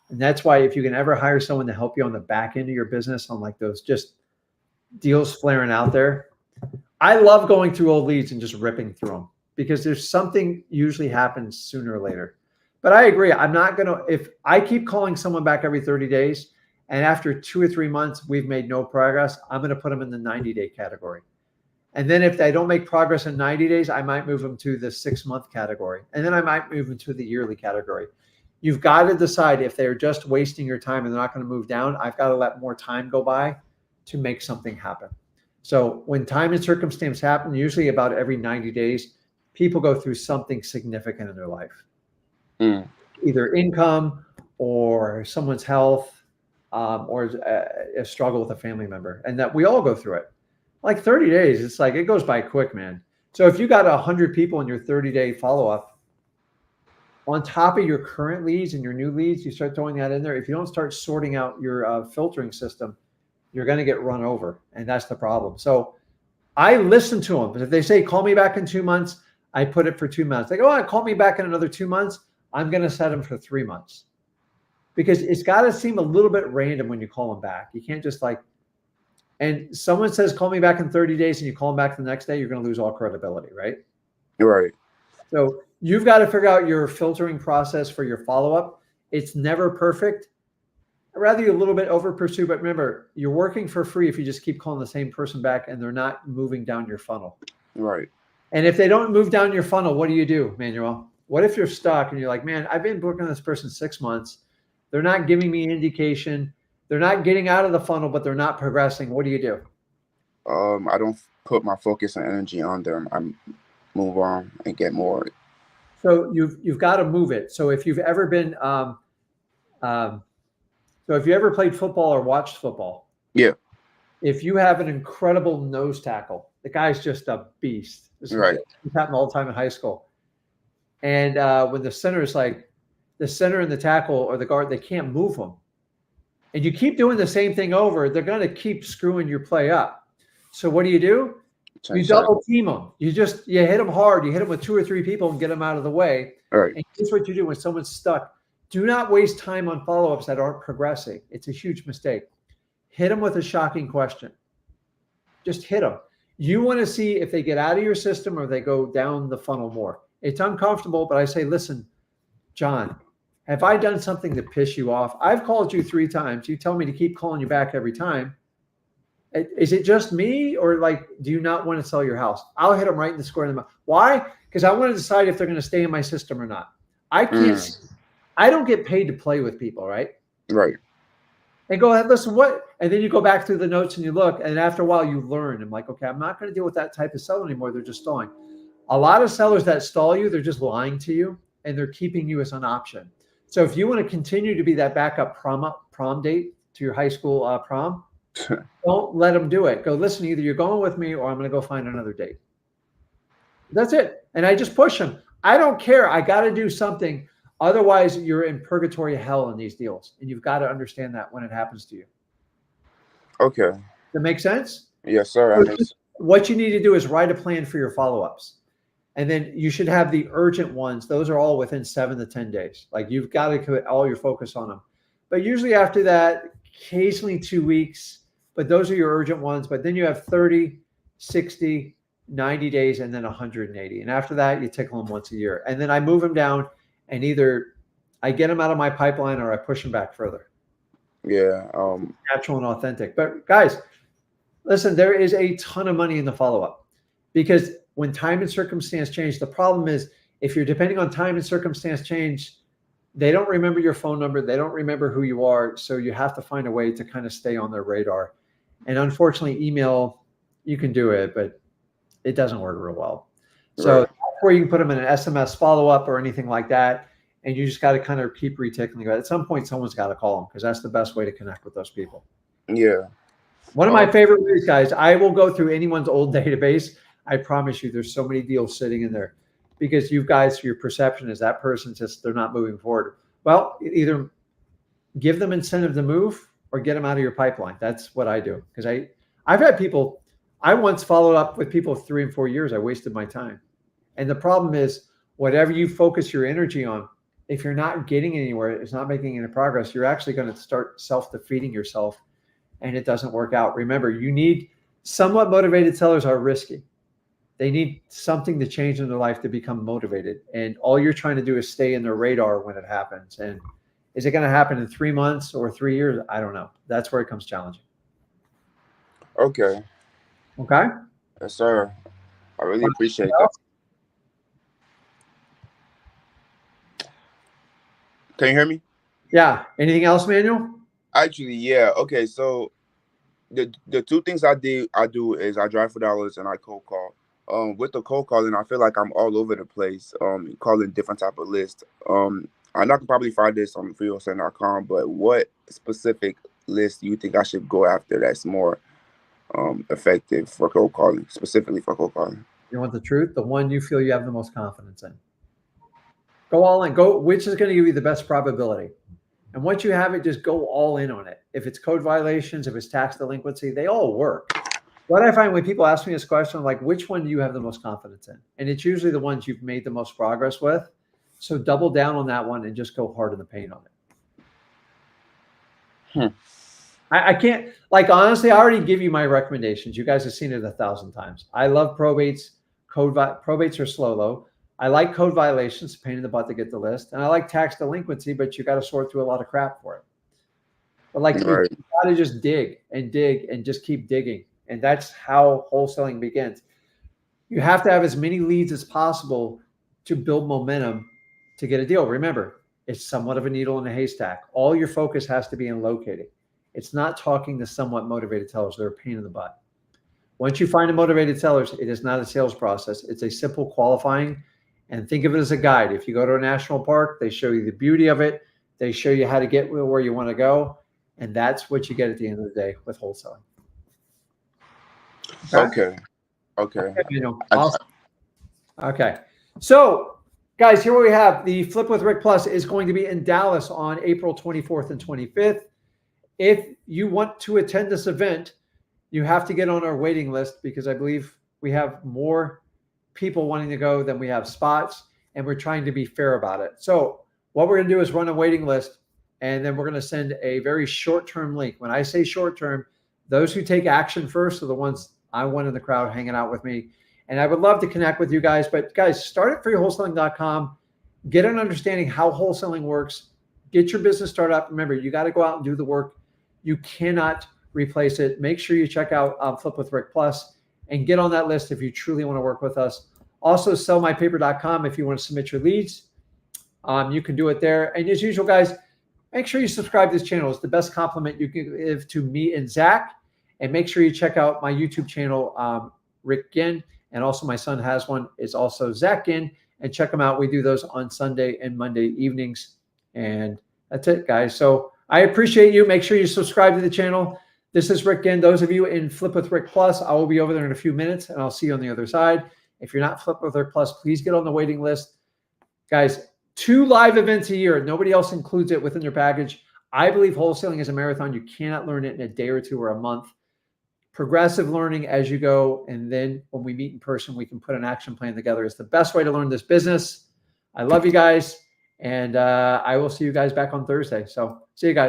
And that's why if you can ever hire someone to help you on the back end of your business on like those just deals flaring out there, I love going through old leads and just ripping through them because there's something usually happens sooner or later. But I agree. I'm not going to, if I keep calling someone back every 30 days and after 2 or 3 months, we've made no progress, I'm going to put them in the 90-day category. And then if they don't make progress in 90 days, I might move them to the 6-month category. And then I might move them to the yearly category. You've got to decide if they're just wasting your time and they're not going to move down. I've got to let more time go by to make something happen. So when time and circumstance happen, usually about every 90 days, people go through something significant in their life, either income or someone's health or a struggle with a family member. And that we all go through it. Like 30 days, it's like it goes by quick, man. So if you got 100 people in your 30-day follow-up, on top of your current leads and your new leads, you start throwing that in there. If you don't start sorting out your filtering system, you're going to get run over. And that's the problem. So I listen to them. But if they say, call me back in 2 months, I put it for 2 months. They go, call me back in another 2 months. I'm going to set them for 3 months. Because it's got to seem a little bit random when you call them back. You can't just like, and someone says, call me back in 30 days and you call them back the next day, you're going to lose all credibility, right? Right. So you've got to figure out your filtering process for your follow-up. It's never perfect. I'd rather you a little bit over pursue, but remember, you're working for free if you just keep calling the same person back and they're not moving down your funnel. Right. And if they don't move down your funnel, what do, Manuel? What if you're stuck and you're like, man, I've been working on this person 6 months. They're not giving me an indication. They're not getting out of the funnel, but they're not progressing. What do? I don't put my focus and energy on them. I move on and get more. So you've got to move it. So if you've ever been, so if you ever played football or watched football, yeah. If you have an incredible nose tackle, the guy's just a beast. This happened all the time in high school. And when the center is like, the center and the tackle or the guard, they can't move them. And you keep doing the same thing over, they're going to keep screwing your play up. So what do? You double team them. You hit them hard. You hit them with 2 or 3 people and get them out of the way. All right. And here's what you do when someone's stuck. Do not waste time on follow-ups that aren't progressing. It's a huge mistake. Hit them with a shocking question. Just hit them. You want to see if they get out of your system or they go down the funnel more. It's uncomfortable, but I say, listen, John, have I done something to piss you off? I've called you 3 times. You tell me to keep calling you back every time. Is it just me, or like, do you not want to sell your house? I'll hit them right in the square in the mouth. Why? Because I want to decide if they're going to stay in my system or not. I can't. I don't get paid to play with people, right? Right. And go ahead, listen, what? And then you go back through the notes and you look, and after a while you learn. I'm like, okay, I'm not going to deal with that type of seller anymore. They're just stalling. A lot of sellers that stall you, they're just lying to you, and they're keeping you as an option. So if you want to continue to be that backup prom date to your high school prom, don't let them do it. Go, listen, either you're going with me or I'm going to go find another date. That's it. And I just push them. I don't care. I got to do something. Otherwise, you're in purgatory hell in these deals. And you've got to understand that when it happens to you. Okay. Does that make sense? Yes, sir. What you need to do is write a plan for your follow-ups. And then you should have the urgent ones. Those are all within 7 to 10 days. Like, you've got to put all your focus on them. But usually after that, occasionally 2 weeks, but those are your urgent ones. But then you have 30, 60, 90 days, and then 180. And after that, you tickle them once a year. And then I move them down, and either I get them out of my pipeline or I push them back further. Yeah. Natural and authentic. But guys, listen, there is a ton of money in the follow-up, because when time and circumstance change, the problem is if you're depending on time and circumstance change, they don't remember your phone number. They don't remember who you are. So you have to find a way to kind of stay on their radar. And unfortunately, email, you can do it, but it doesn't work real well. So that's where you can put them in an SMS follow-up or anything like that. And you just got to kind of keep retickling about it. At some point, someone's got to call them, because that's the best way to connect with those people. Yeah. One of my favorite ways, guys, I will go through anyone's old database. I promise you, there's so many deals sitting in there, because you guys, your perception is that person just, they're not moving forward. Well, either give them incentive to move or get them out of your pipeline. That's what I do. Because I've had people, I once followed up with people 3 and 4 years. I wasted my time. And the problem is, whatever you focus your energy on, if you're not getting anywhere, it's not making any progress, you're actually going to start self-defeating yourself, and it doesn't work out. Remember, you need somewhat motivated sellers are risky. They need something to change in their life to become motivated. And all you're trying to do is stay in their radar when it happens. And is it going to happen in 3 months or 3 years? I don't know. That's where it comes challenging. Okay. Okay. Yes, sir. I really appreciate that. Can you hear me? Yeah. Anything else, Manuel? Actually, yeah. Okay. So the 2 things I do is I drive for dollars and I cold call. With the cold calling, I feel like I'm all over the place, calling different type of lists. I know I can probably find this on wholesaling.com, but what specific list do you think I should go after that's more effective for cold calling, specifically for cold calling? You want the truth? The one you feel you have the most confidence in. Go all in. Go, which is going to give you the best probability. And once you have it, just go all in on it. If it's code violations, if it's tax delinquency, they all work. What I find when people ask me this question, I'm like, which one do you have the most confidence in? And it's usually the ones you've made the most progress with. So double down on that one and just go hard in the paint on it. I can't, like, honestly, I already give you my recommendations. You guys have seen it 1,000 times. I love probates. Probates are slow, though. I like code violations, pain in the butt to get the list. And I like tax delinquency, but you got to sort through a lot of crap for it. But like, you got to just dig and just keep digging. And that's how wholesaling begins. You have to have as many leads as possible to build momentum to get a deal. Remember, it's somewhat of a needle in a haystack. All your focus has to be in locating. It's not talking to somewhat motivated sellers. They're a pain in the butt. Once you find a motivated sellers, it is not a sales process. It's a simple qualifying. And think of it as a guide. If you go to a national park, they show you the beauty of it. They show you how to get where you want to go. And that's what you get at the end of the day with wholesaling. Okay. Awesome. Okay. So, guys, here we have the Flip with Rick Plus is going to be in Dallas on April 24th and 25th. If you want to attend this event, you have to get on our waiting list, because I believe we have more people wanting to go than we have spots, and we're trying to be fair about it. So what we're going to do is run a waiting list, and then we're going to send a very short-term link. When I say short-term, those who take action first are the ones I want in the crowd hanging out with me. And I would love to connect with you guys. But guys, start at freewholesaling.com. Get an understanding how wholesaling works. Get your business started up. Remember, you got to go out and do the work. You cannot replace it. Make sure you check out Flip with Rick Plus and get on that list if you truly want to work with us. Also, sellmypaper.com if you want to submit your leads. You can do it there. And as usual, guys, make sure you subscribe to this channel. It's the best compliment you can give to me and Zach. And make sure you check out my YouTube channel, Rick Ginn. And also my son has one. It's also Zach Ginn. And check them out. We do those on Sunday and Monday evenings. And that's it, guys. So I appreciate you. Make sure you subscribe to the channel. This is Rick Ginn. Those of you in Flip with Rick Plus, I will be over there in a few minutes, and I'll see you on the other side. If you're not Flip with Rick Plus, please get on the waiting list. Guys, 2 live events a year. Nobody else includes it within their package. I believe wholesaling is a marathon. You cannot learn it in a day or 2 or a month. Progressive learning as you go, and then when we meet in person, we can put an action plan together. It's the best way to learn this business. I love you guys, and I will see you guys back on Thursday. So see you guys.